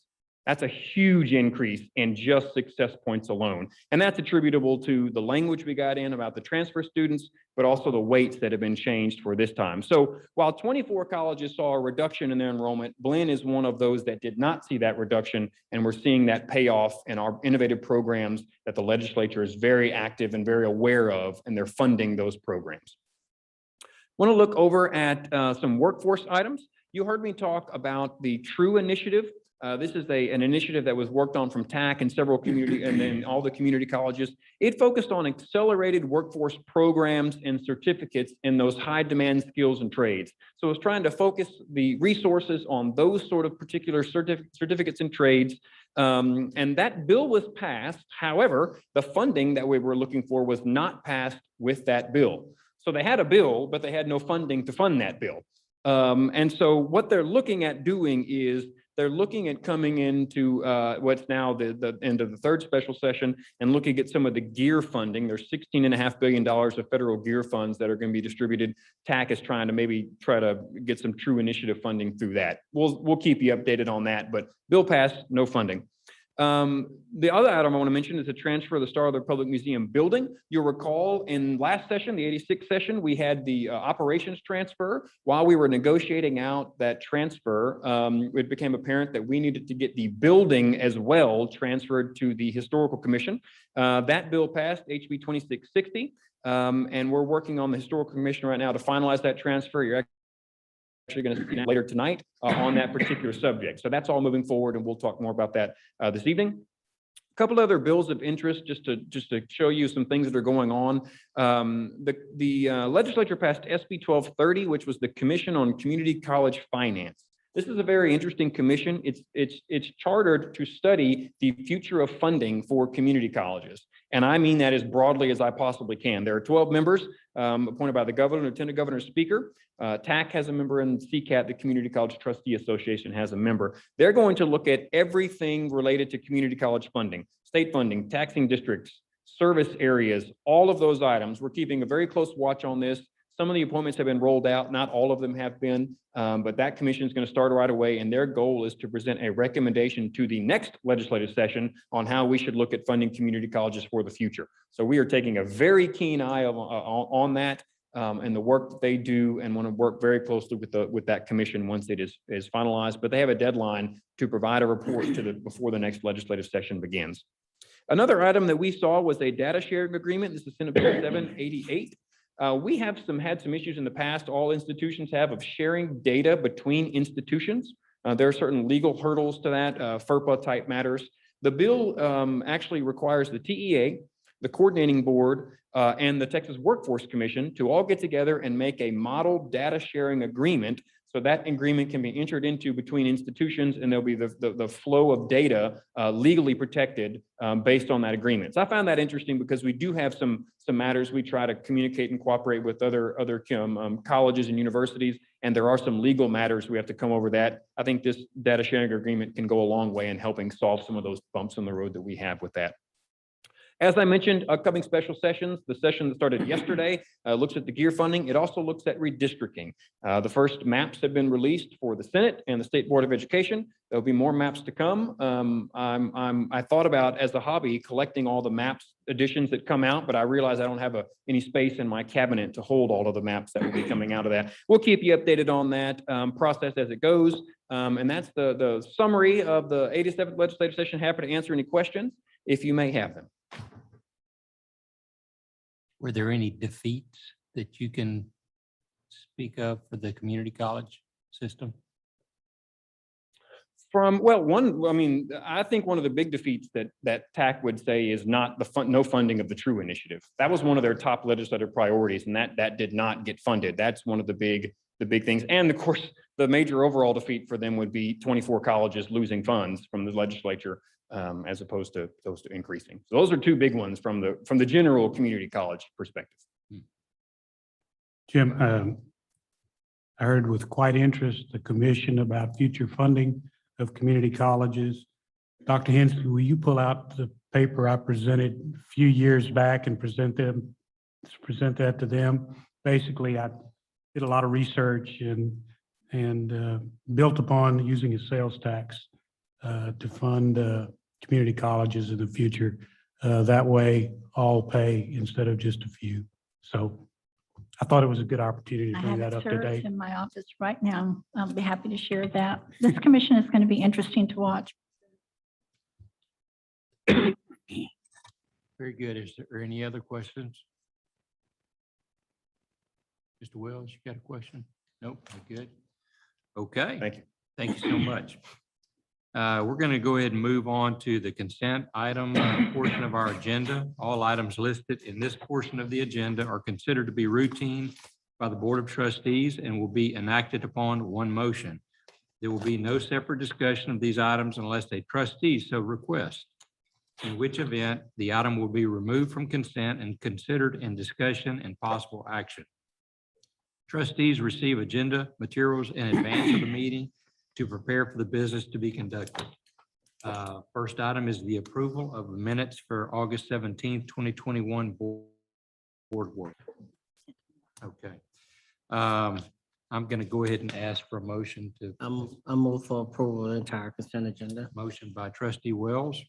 That's a huge increase in just success points alone. And that's attributable to the language we got in about the transfer students, but also the weights that have been changed for this time. So while 24 colleges saw a reduction in their enrollment, Blinn is one of those that did not see that reduction. And we're seeing that pay off in our innovative programs that the legislature is very active and very aware of, and they're funding those programs. Want to look over at some workforce items. You heard me talk about the TRUE initiative. This is an initiative that was worked on from TAC and several community and then all the community colleges. It focused on accelerated workforce programs and certificates in those high demand skills and trades. So it's trying to focus the resources on those sort of particular certificates and trades. And that bill was passed. However, the funding that we were looking for was not passed with that bill. So they had a bill, but they had no funding to fund that bill. And so what they're looking at doing is they're looking at coming into what's now the end of the third special session and looking at some of the GEAR funding. There's $16.5 billion of federal GEAR funds that are going to be distributed. TAC is trying to try to get some TRUE initiative funding through that. We'll keep you updated on that, but bill passed, no funding. The other item I want to mention is the transfer of the Star of the Republic Museum building. You'll recall in last session, the 86th session, we had the operations transfer. While we were negotiating out that transfer, it became apparent that we needed to get the building as well transferred to the Historical Commission. That bill passed, HB 2660, and we're working on the Historical Commission right now to finalize that transfer. You're actually going to see later tonight on that particular subject. So that's all moving forward, and we'll talk more about that this evening. A couple other bills of interest, just to show you some things that are going on. The legislature passed SB 1230, which was the Commission on Community College Finance. This is a very interesting commission. It's chartered to study the future of funding for community colleges. And I mean that as broadly as I possibly can. There are 12 members appointed by the governor, lieutenant governor, speaker. TAC has a member, and CCAT, the Community College Trustee Association, has a member. They're going to look at everything related to community college funding, state funding, taxing districts, service areas, all of those items. We're keeping a very close watch on this. Some of the appointments have been rolled out. Not all of them have been, but that commission is going to start right away. And their goal is to present a recommendation to the next legislative session on how we should look at funding community colleges for the future. So we are taking a very keen eye on that and the work that they do, and want to work very closely with that commission once it is finalized. But they have a deadline to provide a report before the next legislative session begins. Another item that we saw was a data sharing agreement. This is Senate Bill 788. We have had some issues in the past, all institutions have, of sharing data between institutions. There are certain legal hurdles to that, FERPA type matters. The bill actually requires the TEA, the coordinating board, and the Texas Workforce Commission to all get together and make a model data sharing agreement. So that agreement can be entered into between institutions, and there'll be the flow of data legally protected based on that agreement. So I found that interesting because we do have some matters we try to communicate and cooperate with other colleges and universities, and there are some legal matters we have to come over that. I think this data sharing agreement can go a long way in helping solve some of those bumps in the road that we have with that. As I mentioned, upcoming special sessions, the session that started yesterday looks at the gear funding. It also looks at redistricting. The first maps have been released for the Senate and the State Board of Education. There'll be more maps to come. I thought about, as a hobby, collecting all the maps additions that come out, but I realize I don't have any space in my cabinet to hold all of the maps that will be coming out of that. We'll keep you updated on that process as it goes. And that's the summary of the 87th legislative session. Happy to answer any questions if you may have them. Were there any defeats that you can speak of for the community college system? I think one of the big defeats that TAC would say is not no funding of the True Initiative. That was one of their top legislative priorities, and that did not get funded. That's one of the big things. And of course, the major overall defeat for them would be 24 colleges losing funds from the legislature, as opposed to increasing. So those are two big ones from the general community college perspective. Jim, I heard with quite interest the commission about future funding of community colleges. Dr. Hensley, will you pull out the paper I presented a few years back and present that to them? Basically, I did a lot of research and built upon using a sales tax to fund community colleges in the future. That way, all pay instead of just a few. So I thought it was a good opportunity to I bring have that it, up sir. today. It's in my office right now. I'll be happy to share that. This commission is going to be interesting to watch. Very good. Is there any other questions? Mr. Wells, you got a question? Nope, we're good. Okay. Thank you. Thank you so much. We're going to go ahead and move on to the consent item portion of our agenda. All items listed in this portion of the agenda are considered to be routine by the Board of Trustees and will be enacted upon one motion. There will be no separate discussion of these items unless a trustee so requests, in which event the item will be removed from consent and considered in discussion and possible action. Trustees receive agenda materials in advance of the meeting to prepare for the business to be conducted. First item is the approval of the minutes for August 17th, 2021 board work. Okay. I'm going to go ahead and ask for a motion to. I move for approval of the entire consent agenda. Motion by trustee Wells,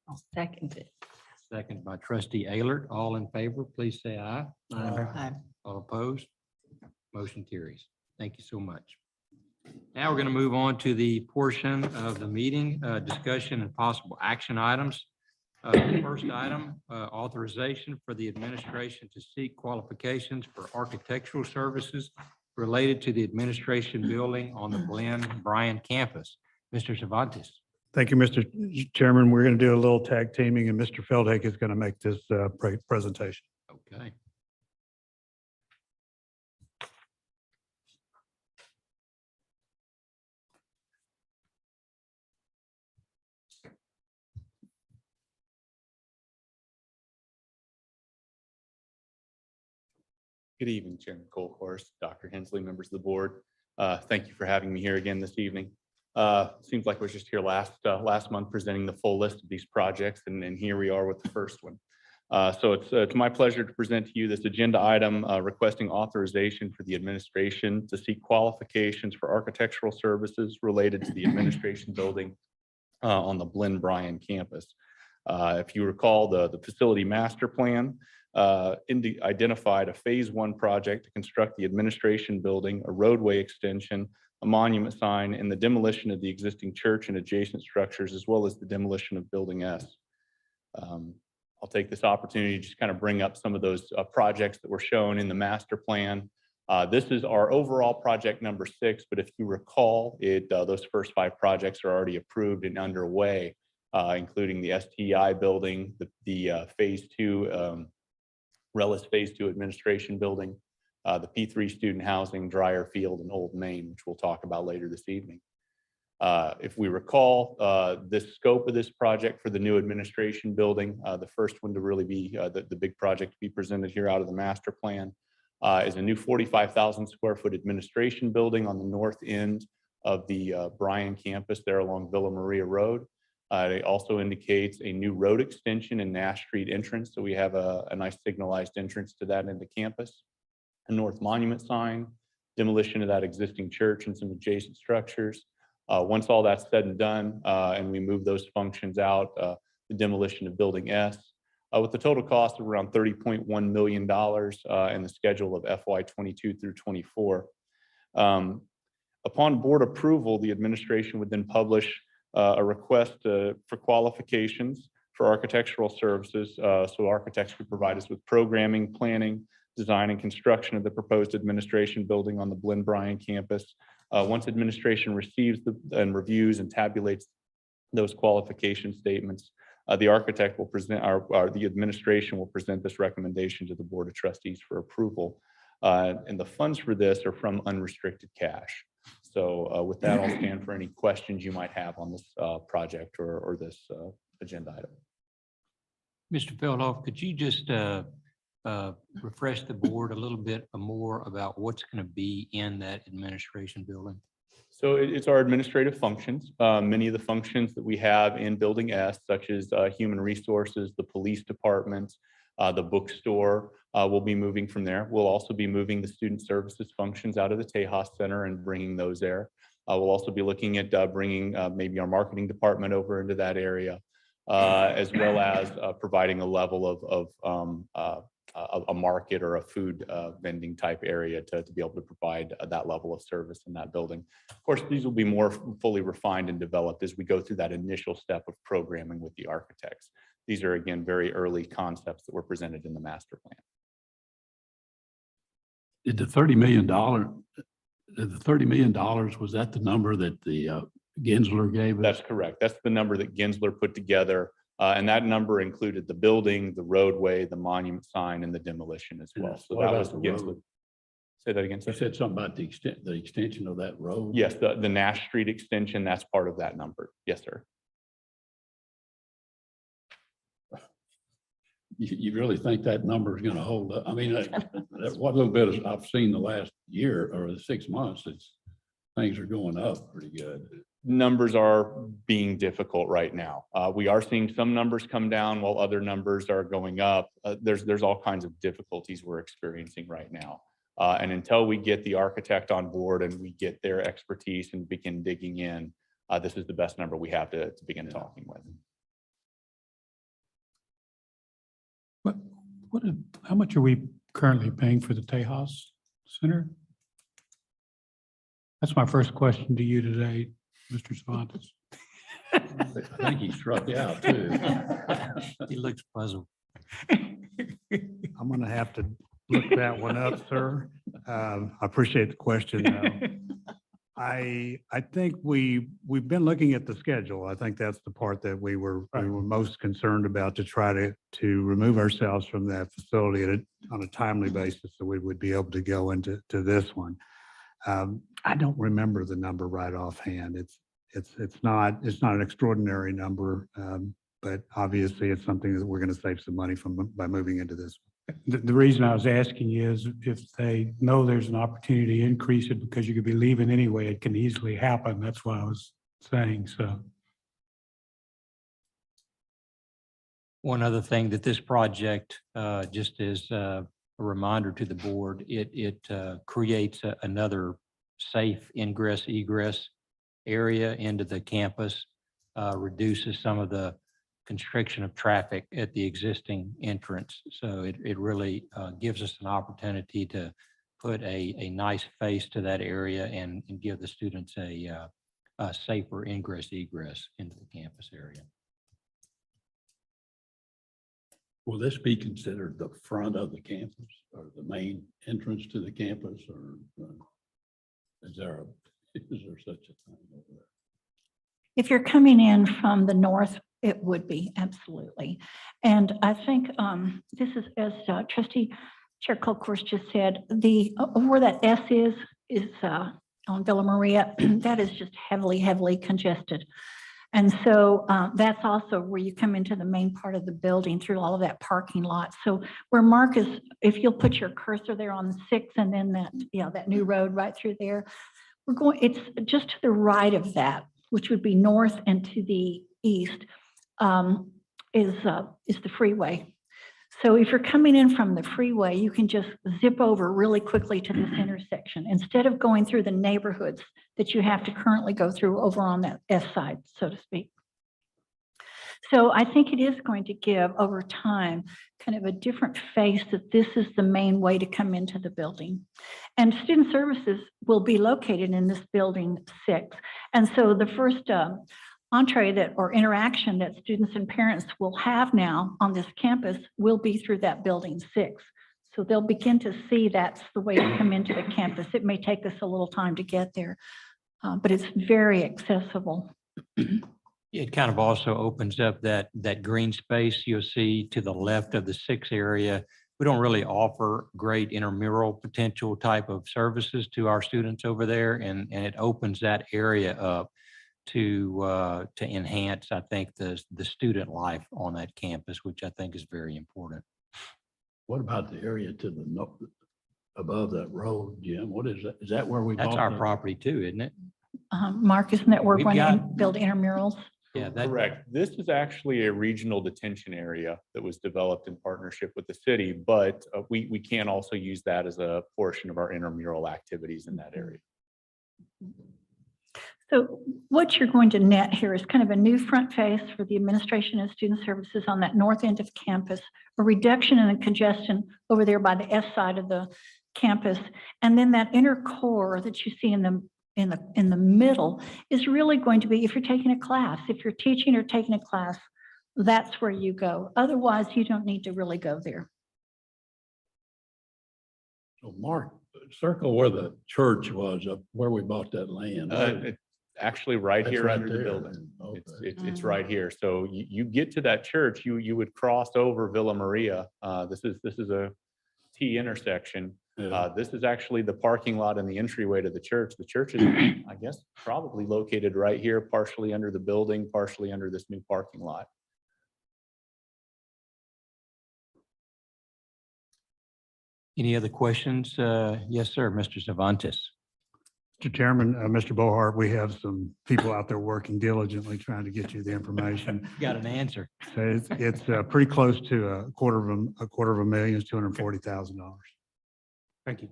I'll second it. second by trustee Aylert. All in favor, please say aye. Aye. All opposed? Motion carries. Thank you so much. Now we're going to move on to the portion of the meeting, discussion and possible action items. The first item, authorization for the administration to seek qualifications for architectural services related to the administration building on the Blinn Bryan campus. Mr. Cervantes. Thank you, Mr. Chairman. We're going to do a little tag teaming, and Mr. Feldhake is going to make this presentation. Okay. Good evening, Chairman Colcourse, Dr. Hensley, members of the board. Thank you for having me here again this evening. Seems like I was just here last month presenting the full list of these projects, and here we are with the first one. So it's my pleasure to present to you this agenda item requesting authorization for the administration to seek qualifications for architectural services related to the administration building on the Blinn Bryan campus. If you recall, the facility master plan identified a phase 1 project to construct the administration building, a roadway extension, a monument sign, and the demolition of the existing church and adjacent structures, as well as the demolition of Building S. I'll take this opportunity to just kind of bring up some of those projects that were shown in the master plan. This is our overall project number 6, but if you recall, those first 5 projects are already approved and underway, including the STI building, the phase 2, RELLIS phase 2 administration building, the P3 student housing, Dreyer Field, and Old Main, which we'll talk about later this evening. If we recall, the scope of this project for the new administration building, the first one to really be the big project to be presented here out of the master plan, is a new 45,000 square foot administration building on the north end of the Bryan campus there along Villa Maria Road. It also indicates a new road extension and Nash Street entrance. So we have a nice signalized entrance to that into campus. A North Monument sign, demolition of that existing church and some adjacent structures. Once all that's said and done, and we move those functions out, the demolition of Building S, with the total cost of around $30.1 million and the schedule of FY 22 through 24. Upon board approval, the administration would then publish a request for qualifications for architectural services. So architects could provide us with programming, planning, design, and construction of the proposed administration building on the Blinn Bryan campus. Once administration receives and reviews and tabulates those qualification statements, the architect will present, the administration will present this recommendation to the Board of Trustees for approval. And the funds for this are from unrestricted cash. So with that, I'll stand for any questions you might have on this project or this agenda item. Mr. Feldhoff, could you just refresh the board a little bit more about what's going to be in that administration building? So it's our administrative functions. Many of the functions that we have in Building S, such as human resources, the police department, the bookstore, will be moving from there. We'll also be moving the student services functions out of the Tejas Center and bringing those there. We'll also be looking at bringing maybe our marketing department over into that area, as well as providing a level of a market or a food vending type area to be able to provide that level of service in that building. Of course, these will be more fully refined and developed as we go through that initial step of programming with the architects. These are, again, very early concepts that were presented in the master plan. Did the $30 million, was that the number that the Gensler gave us? That's correct. That's the number that Gensler put together. And that number included the building, the roadway, the monument sign, and the demolition as well. So that was Gensler. Say that again. You said something about the extension of that road? Yes, the Nash Street extension, that's part of that number. Yes, sir. You really think that number is going to hold up? I mean, what little bit I've seen the last year or the 6 months, things are going up pretty good. Numbers are being difficult right now. We are seeing some numbers come down while other numbers are going up. There's all kinds of difficulties we're experiencing right now. And until we get the architect on board and we get their expertise and begin digging in, this is the best number we have to begin talking with. How much are we currently paying for the Tejas Center? That's my first question to you today, Mr. Cervantes. I think he struck out too. He looks puzzled. I'm gonna have to look that one up, sir. I appreciate the question, though. I think we've been looking at the schedule. I think that's the part that we were most concerned about, to try to remove ourselves from that facility on a timely basis, so we would be able to go into this one. I don't remember the number right offhand. It's not an extraordinary number, but obviously it's something that we're going to save some money from by moving into this. The reason I was asking you is if they know there's an opportunity to increase it because you could be leaving anyway, it can easily happen. That's what I was saying. So. One other thing that this project, just as a reminder to the board, it creates another safe ingress egress area into the campus, reduces some of the constriction of traffic at the existing entrance. So it really gives us an opportunity to put a nice face to that area and give the students a safer ingress egress into the campus area. Will this be considered the front of the campus or the main entrance to the campus or is there such a thing over there? If you're coming in from the north, it would be, absolutely. And I think this is, as Trustee Chair Colcourse just said, where that S is on Villa Maria, that is just heavily, heavily congested. And so that's also where you come into the main part of the building through all of that parking lot. So where Mark is, if you'll put your cursor there on the 6th and then that new road right through there, it's just to the right of that, which would be north and to the east is the freeway. So if you're coming in from the freeway, you can just zip over really quickly to this intersection instead of going through the neighborhoods that you have to currently go through over on that S side, so to speak. So I think it is going to give over time kind of a different face that this is the main way to come into the building. And student services will be located in this building 6. And so the first entree or interaction that students and parents will have now on this campus will be through that building 6. So they'll begin to see that's the way to come into the campus. It may take us a little time to get there, but it's very accessible. It kind of also opens up that green space you'll see to the left of the 6 area. We don't really offer great intramural potential type of services to our students over there, and it opens that area up to enhance, I think, the student life on that campus, which I think is very important. What about the area to the north, above that road, Jim? What is that? Is that where we? That's bought our the- property too, isn't it? Mark, isn't that where we're We've going to got- build intramurals? Yeah, that, Correct. This is actually a regional detention area that was developed in partnership with the city, but we can also use that as a portion of our intramural activities in that area. So what you're going to net here is kind of a new front face for the administration and student services on that north end of campus, a reduction in the congestion over there by the S side of the campus. And then that inner core that you see in the middle is really going to be, if you're taking a class, if you're teaching or taking a class, that's where you go. Otherwise, you don't need to really go there. So Mark, circle where the church was, up where we bought that land. It's actually right That's here right under the there. building. Okay. It's right here. So you get to that church, you would cross over Villa Maria. This is a T intersection. Yeah. This is actually the parking lot and the entryway to the church. The church is, I guess, probably located right here, partially under the building, partially under this new parking lot. any other questions? Yes, sir, Mr. Cervantes. Mr. Chairman, Mr. Bohart, we have some people out there working diligently trying to get you the information. Got an answer. So it's pretty close to a quarter of a million, is $240,000. Thank you.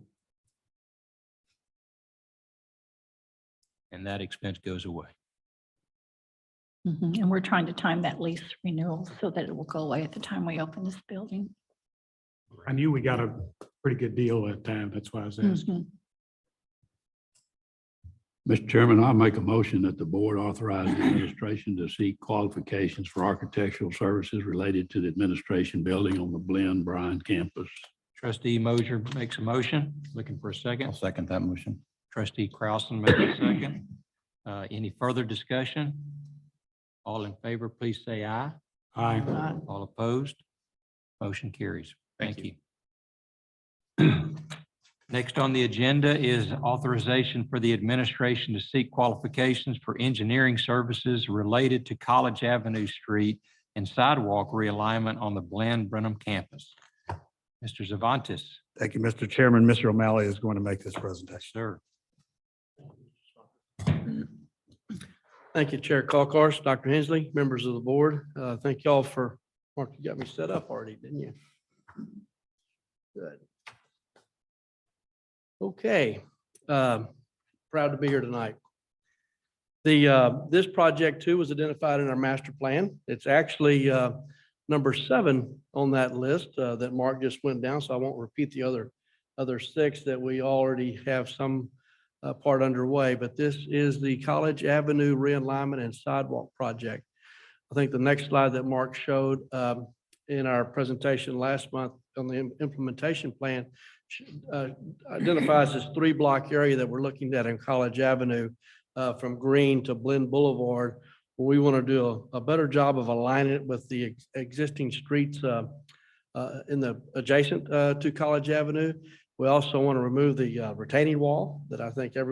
And that expense goes away. And we're trying to time that lease renewal so that it will go away at the time we open this building. I knew we got a pretty good deal at that time. That's why I was asking. Mr. Chairman, I make a motion that the board authorize the administration to seek qualifications for architectural services related to the administration building on the Blinn Bryan campus. Trustee Mosier makes a motion. Looking for a I'll second. second that motion. Trustee Krausen makes a second. Any further discussion? All in favor, please say aye. Aye. All opposed? Motion carries. Thank Thank you. Next on the agenda is authorization for the administration to seek qualifications for engineering services related to College Avenue Street and sidewalk realignment on the Brenham campus. Mr. Cervantes. Thank you, Mr. Chairman. Mr. O'Malley is going to make this presentation. Sir. Thank you, Chair Colcourse, Dr. Hensley, members of the board. Thank y'all for, Mark, you got me set up already, didn't you? Good. Okay, proud to be here tonight. This project too was identified in our master plan. It's actually number 7 on that list that Mark just went down, so I won't repeat the other 6 that we already have some part underway, but this is the College Avenue realignment and sidewalk project. I think the next slide that Mark showed in our presentation last month on the implementation plan identifies this 3-block area that we're looking at in College Avenue from Green to Blinn Boulevard. We want to do a better job of aligning it with the existing streets in the adjacent to College Avenue. We also want to remove the retaining wall that I think that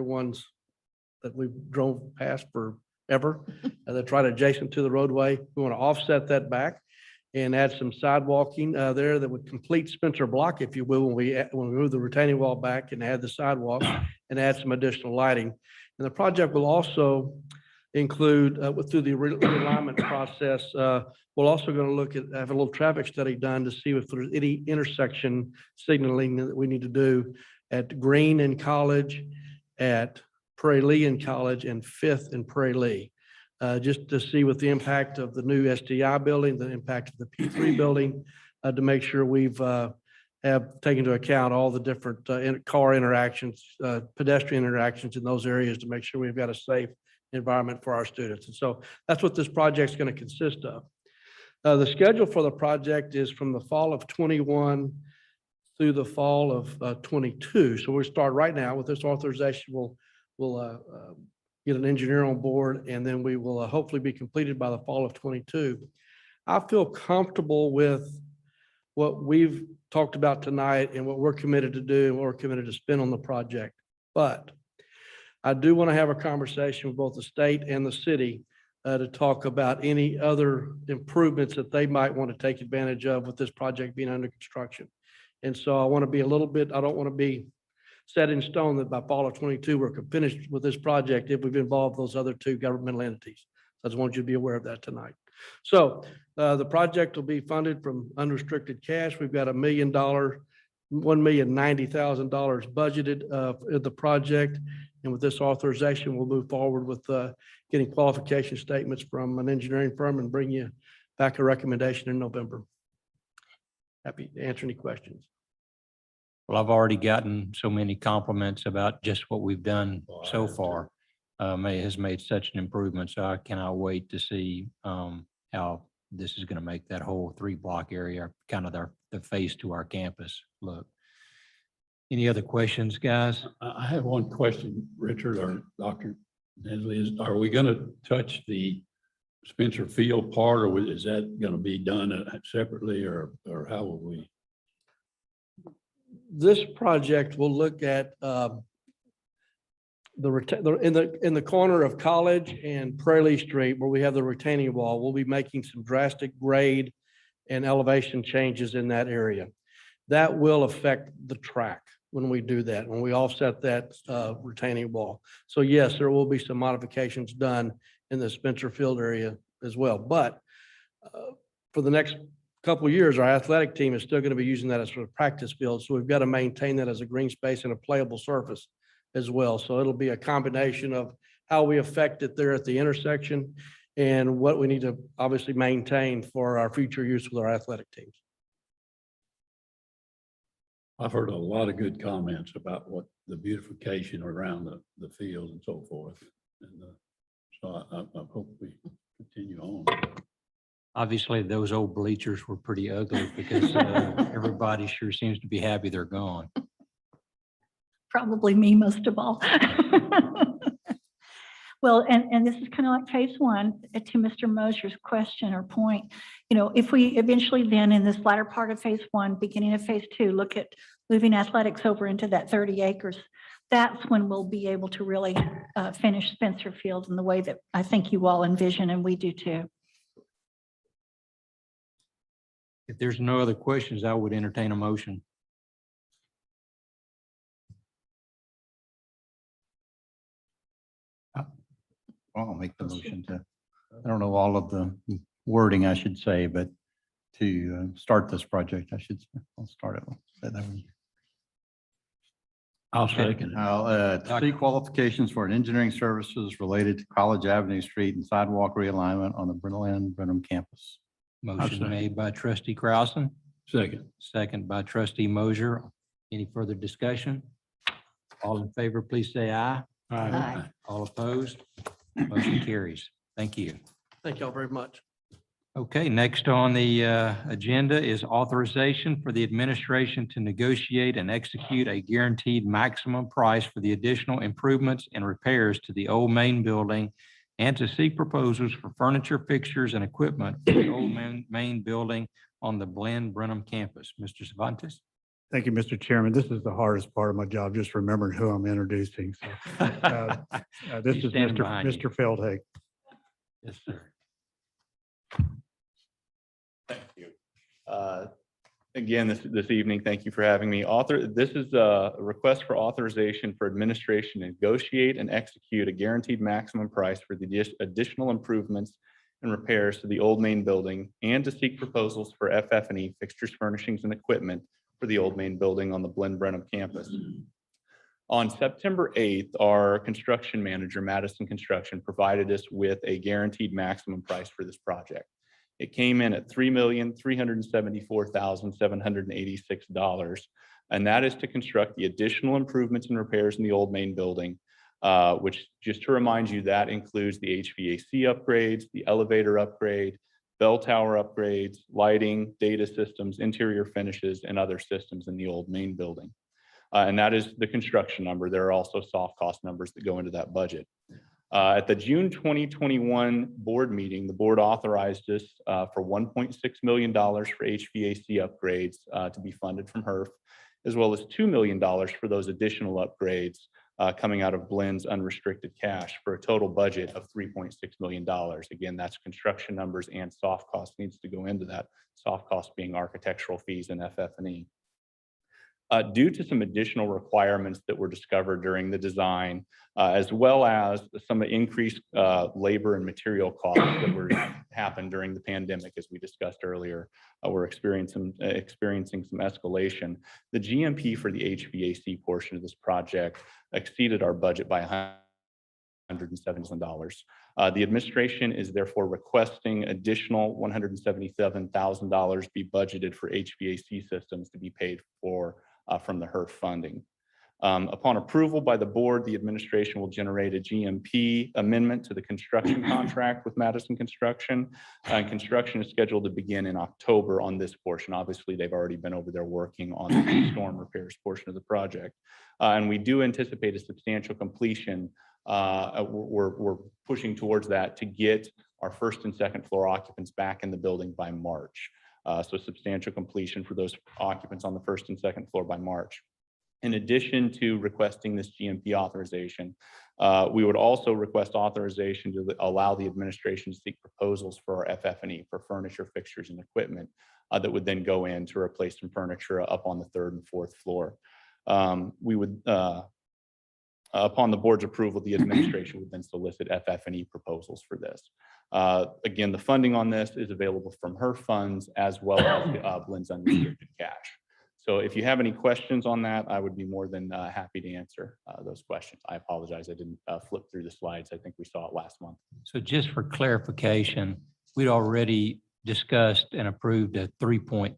we've drove past forever, that's right adjacent to the roadway. We want to offset that back and add some sidewalking there that would complete Spencer Block, if you will, when we move the retaining wall back and add the sidewalk and add some additional lighting. And the project will also include, through the realignment process, we're also going to look at, have a little traffic study done to see if there's any intersection signaling that we need to do at Green and College, at Prairie Lee and College, and 5th and Prairie Lee. Just to see what the impact of the new SDI building, the impact of the P3 building, to make sure we've have taken into account all the different car interactions, pedestrian interactions in those areas to make sure we've got a safe environment for our students. And so that's what this project is going to consist of. The schedule for the project is from the fall of 21 through the fall of 22. So we start right now with this authorization. We'll get an engineer on board, and then we will hopefully be completed by the fall of 22. I feel comfortable with what we've talked about tonight and what we're committed to do and what we're committed to spend on the project. But I do want to have a conversation with both the state and the city to talk about any other improvements that they might want to take advantage of with this project being under construction. And so I want to be a little bit, I don't want to be set in stone that by fall of 22, we're finished with this project if we've involved those other 2 governmental entities. I just want you to be aware of that tonight. So the project will be funded from unrestricted cash. We've got $1,090,000 budgeted in the project. And with this authorization, we'll move forward with getting qualification statements from an engineering firm and bring you back a recommendation in November. Happy to answer any questions. Well, I've already gotten so many compliments about just what we've done so far. Has made such an improvement, so I cannot wait to see how this is going to make that whole 3-block area kind of the face to our campus look. Any other questions, guys? I have one question, Richard or Dr. Hensley. Are we going to touch the Spencer Field part, or is that going to be done separately, or how will we? This project will look at in the corner of College and Prairie Lee Street, where we have the retaining wall. We'll be making some drastic grade and elevation changes in that area. That will affect the track when we do that, when we offset that retaining wall. So yes, there will be some modifications done in the Spencer Field area as well. But for the next couple of years, our athletic team is still going to be using that as a practice field. So we've got to maintain that as a green space and a playable surface as well. So it'll be a combination of how we affect it there at the intersection and what we need to obviously maintain for our future use with our athletic teams. I've heard a lot of good comments about what the beautification around the field and so forth. And so I hope we continue on. Obviously, those old bleachers were pretty ugly because everybody sure seems to be happy they're gone. Probably me most of all. Well, and this is kind of like phase 1 to Mr. Mosier's question or point. You know, if we eventually then in this latter part of phase 1, beginning of phase 2, look at moving athletics over into that 30 acres, that's when we'll be able to really finish Spencer Field in the way that I think you all envision and we do too. If there's no other questions, I would entertain a motion. I'll make the motion to, I don't know all of the wording I should say, but to start this project, I'll start it. I'll second it. To seek qualifications for an engineering services related to College Avenue Street and sidewalk realignment on the Brenham campus. Motion made by trustee Krausen. Second. Second by trustee Mosier. Any further discussion? All in favor, please say aye. Aye. All opposed? Motion carries. Thank you. Thank y'all very much. Okay, next on the agenda is authorization for the administration to negotiate and execute a guaranteed maximum price for the additional improvements and repairs to the old main building and to seek proposals for furniture, fixtures, and equipment for the old main building on the Blinn Brenham campus. Mr. Cervantes? Thank you, Mr. Chairman. This is the hardest part of my job, just remembering who I'm introducing. So, this He's is standing behind you. Mr. Feldhake. Yes, sir. Thank you. Again, this evening, thank you for having me. This is a request for authorization for administration to negotiate and execute a guaranteed maximum price for the additional improvements and repairs to the old main building and to seek proposals for FF&E fixtures, furnishings, and equipment for the old main building on the Blinn Brenham campus. On September 8th, our construction manager, Madison Construction, provided us with a guaranteed maximum price for this project. It came in at $3,374,786, and that is to construct the additional improvements and repairs in the old main building, which, just to remind you, that includes the HVAC upgrades, the elevator upgrade, bell tower upgrades, lighting, data systems, interior finishes, and other systems in the old main building. And that is the construction number. There are also soft cost numbers that go into that budget. At the June 2021 board meeting, the board authorized us for $1.6 million for HVAC upgrades to be funded from HERF, as well as $2 million for those additional upgrades coming out of Blinn's unrestricted cash, for a total budget of $3.6 million. Again, that's construction numbers and soft cost needs to go into that, soft cost being architectural fees and FF&E. Due to some additional requirements that were discovered during the design, as well as some increased labor and material costs that happened during the pandemic, as we discussed earlier, we're experiencing some escalation. The GMP for the HVAC portion of this project exceeded our budget by $177,000. The administration is therefore requesting additional $177,000 be budgeted for HVAC systems to be paid for from the HERF funding. Upon approval by the board, the administration will generate a GMP amendment to the construction contract with Madison Construction. Construction is scheduled to begin in October on this portion. Obviously, they've already been over there working on the storm repairs portion of the project. And we do anticipate a substantial completion. We're pushing towards that to get our first and second floor occupants back in the building by March. So substantial completion for those occupants on the first and second floor by March. In addition to requesting this GMP authorization, we would also request authorization to allow the administration to seek proposals for our FF&E, for furniture, fixtures, and equipment that would then go in to replace some furniture up on the third and fourth floor. We would, upon the board's approval, the administration would then solicit FF&E proposals for this. Again, the funding on this is available from HERF funds as well as Blinn's unrestricted cash. So if you have any questions on that, I would be more than happy to answer those questions. I apologize, I didn't flip through the slides. I think we saw it last month. So just for clarification, we'd already discussed and approved a $3.6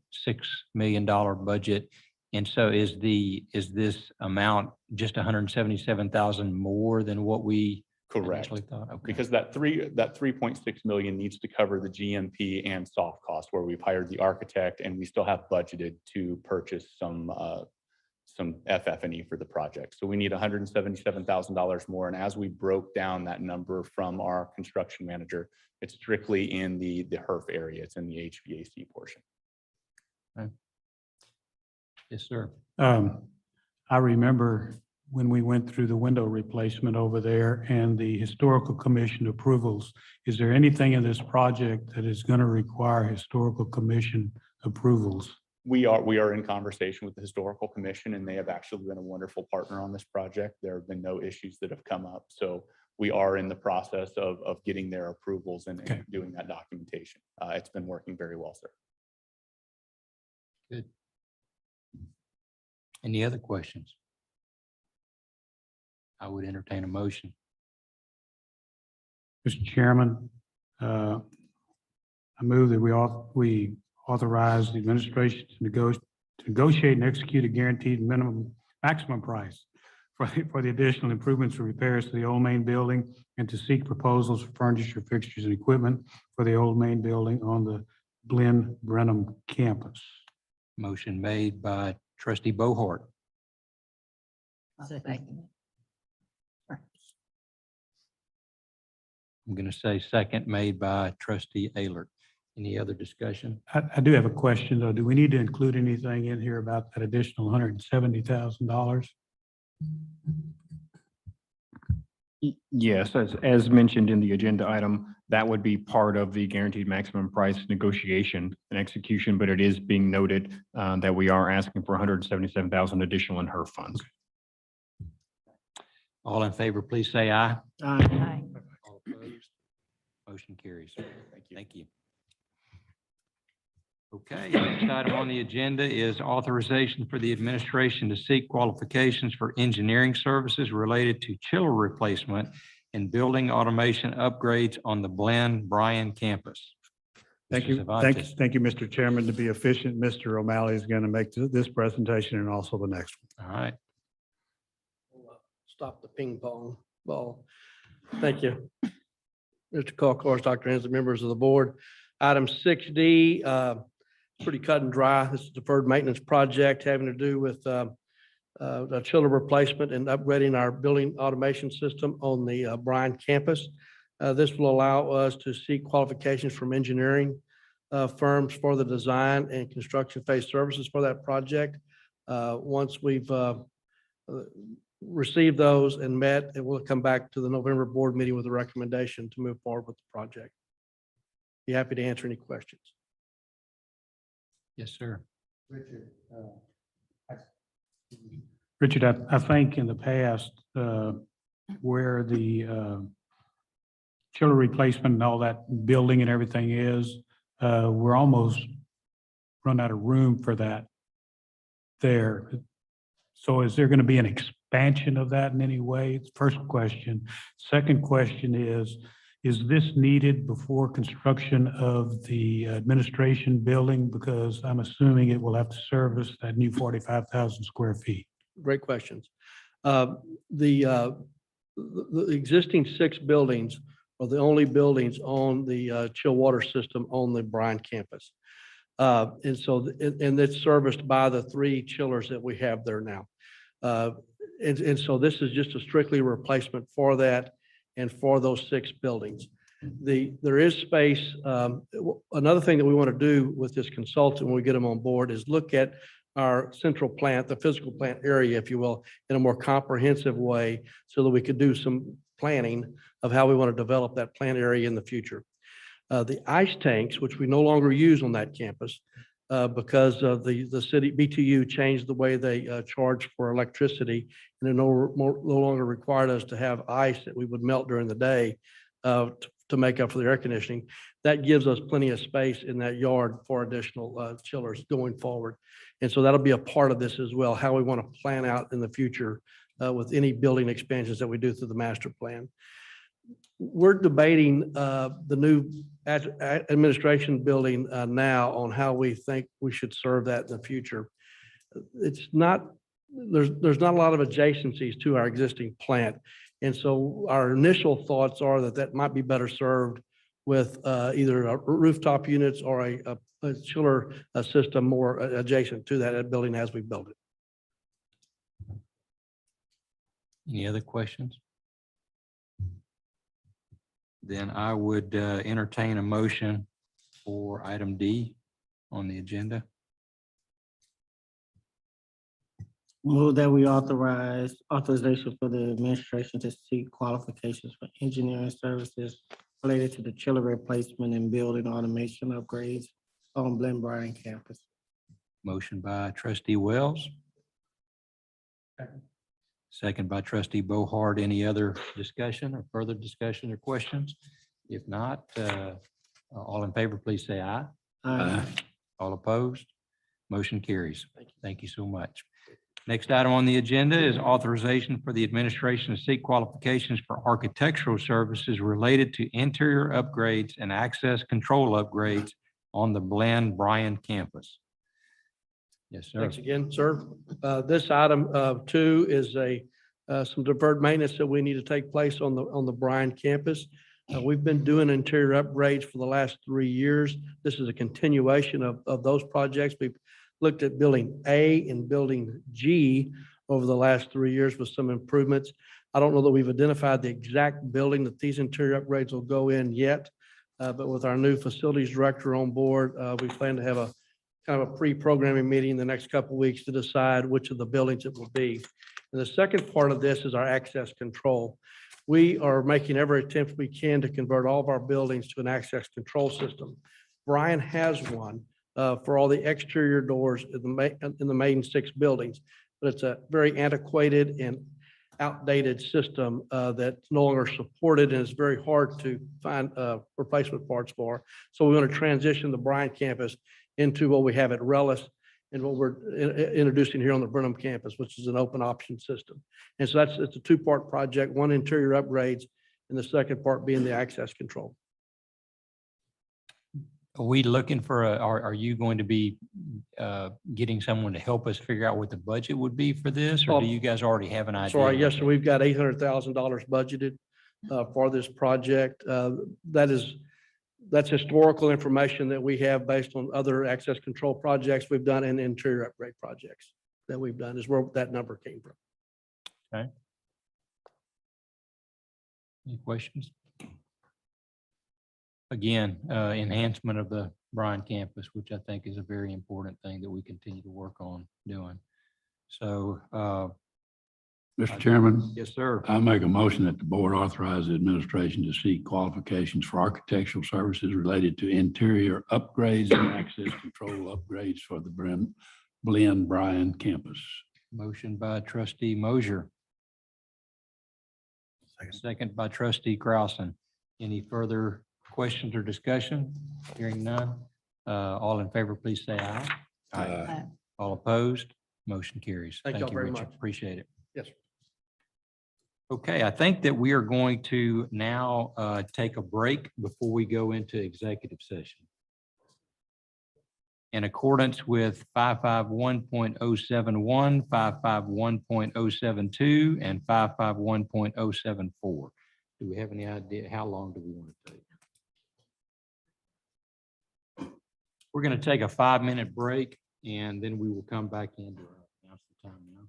million budget. And so is this amount just 177,000 more than what we Correct. initially thought? Okay. Because that 3.6 million needs to cover the GMP and soft costs, where we've hired the architect and we still have budgeted to purchase some FF&E for the project. So we need $177,000 more. And as we broke down that number from our construction manager, it's strictly in the HERF area. It's in the HVAC portion. Okay. Yes, sir. I remember when we went through the window replacement over there and the historical commission approvals. Is there anything in this project that is going to require historical commission approvals? We are in conversation with the historical commission, and they have actually been a wonderful partner on this project. There have been no issues that have come up. So we are in the process of getting their approvals and doing that documentation. It's been working very well, sir. Good. Any other questions? I would entertain a motion. Mr. Chairman, I move that we authorize the administration to negotiate and execute a guaranteed maximum price for the additional improvements or repairs to the old main building and to seek proposals for furniture, fixtures, and equipment for the old main building on the Blinn Brenham campus. Motion made by trustee Bohart, I'm going to say second made by trustee Aylert. Any other discussion? I do have a question, though. Do we need to include anything in here about that additional $170,000? Yes, as mentioned in the agenda item, that would be part of the guaranteed maximum price negotiation and execution, but it is being noted that we are asking for 177,000 additional in HERF funds. All in favor, please say aye. Aye. All opposed? Motion carries. Thank you. Okay, next item on the agenda is authorization for the administration to seek qualifications for engineering services related to chiller replacement and building automation upgrades on the Blinn Bryan campus. Thank you. Thank you, Mr. Chairman. To be efficient, Mr. O'Malley is going to make this presentation and also the next one. All right. Stop the ping pong ball. Thank you. Mr. Colcourse, Dr. Hensley, members of the board. Item 6D, pretty cut and dry. This is a deferred maintenance project having to do with the chiller replacement and upgrading our building automation system on the Bryan campus. This will allow us to seek qualifications from engineering firms for the design and construction phase services for that project. Once we've received those and met, it will come back to the November board meeting with a recommendation to move forward with the project. Be happy to answer any questions. Yes, sir. Richard, I think in the past, where the chiller replacement and all that building and everything is, we're almost run out of room for that there. So is there going to be an expansion of that in any way? First question. Second question is this needed before construction of the administration building? Because I'm assuming it will have to service that new 45,000 square feet. Great questions. The existing 6 buildings are the only buildings on the chill water system on the Bryan campus. And so, and it's serviced by the 3 chillers that we have there now. And so this is just a strictly replacement for that and for those 6 buildings. There is space. Another thing that we want to do with this consultant when we get them on board is look at our central plant, the physical plant area, if you will, in a more comprehensive way so that we could do some planning of how we want to develop that plant area in the future. The ice tanks, which we no longer use on that campus because of the city BTU changed the way they charge for electricity, and it no longer required us to have ice that we would melt during the day to make up for the air conditioning. That gives us plenty of space in that yard for additional chillers going forward. And so that'll be a part of this as well, how we want to plan out in the future with any building expansions that we do through the master plan. We're debating the new administration building now on how we think we should serve that in the future. It's not, there's not a lot of adjacencies to our existing plant. And so our initial thoughts are that might be better served with either rooftop units or a chiller system more adjacent to that building as we build it. Any other questions? Then I would entertain a motion for item D on the agenda. Move that we authorize authorization for the administration to seek qualifications for engineering services related to the chiller replacement and building automation upgrades on Blinn Bryan campus. Motion by trustee Wells. Second by trustee Bohart. Any other discussion or further discussion or questions? If not, all in favor, please say aye. Aye. All opposed? Motion carries. Thank you so much. Next item on the agenda is authorization for the administration to seek qualifications for architectural services related to interior upgrades and access control upgrades on the Blinn Bryan campus. Yes, sir. Thanks again, sir. This item 2 is a some deferred maintenance that we need to take place on the Bryan campus. We've been doing interior upgrades for the last 3 years. This is a continuation of those projects. We've looked at building A and building G over the last 3 years with some improvements. I don't know that we've identified the exact building that these interior upgrades will go in yet. But with our new facilities director on board, we plan to have a kind of a pre-programming meeting in the next couple of weeks to decide which of the buildings it will be. And the second part of this is our access control. We are making every attempt we can to convert all of our buildings to an access control system. Bryan has one for all the exterior doors in the main 6 buildings, but it's a very antiquated and outdated system that's no longer supported and it's very hard to find replacement parts for. So we want to transition the Bryan campus into what we have at RELLIS and what we're introducing here on the Brenham campus, which is an open option system. And so it's a 2-part project, one interior upgrades and the second part being the access control. Are we looking for are you going to be getting someone to help us figure out what the budget would be for this? Or do you guys already have an idea? Sorry, yes, sir. We've got $800,000 budgeted for this project. That's historical information that we have based on other access control projects we've done and interior upgrade projects that we've done is where that number came from. Okay. Any questions? Again, enhancement of the Bryan campus, which I think is a very important thing that we continue to work on doing. So, Mr. Chairman, yes, sir. I make a motion that the board authorize the administration to seek qualifications for architectural services related to interior upgrades and access control upgrades for the Blinn Bryan campus. Motion by trustee Mosier. Second by trustee Krausen. Any further questions or discussion? Hearing none. All in favor, please say aye. Aye. All opposed? Motion carries. Thank y'all very Richard. much. Appreciate it. Yes, sir. Okay, I think that we are going to now take a break before we go into executive session. In accordance with 551.071, 551.072, and 551.074. Do we have any idea how long do we want to take? We're going to take a 5-minute break and then we will come back in to announce the time now.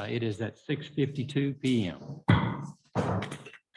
It is at 6:52 p.m.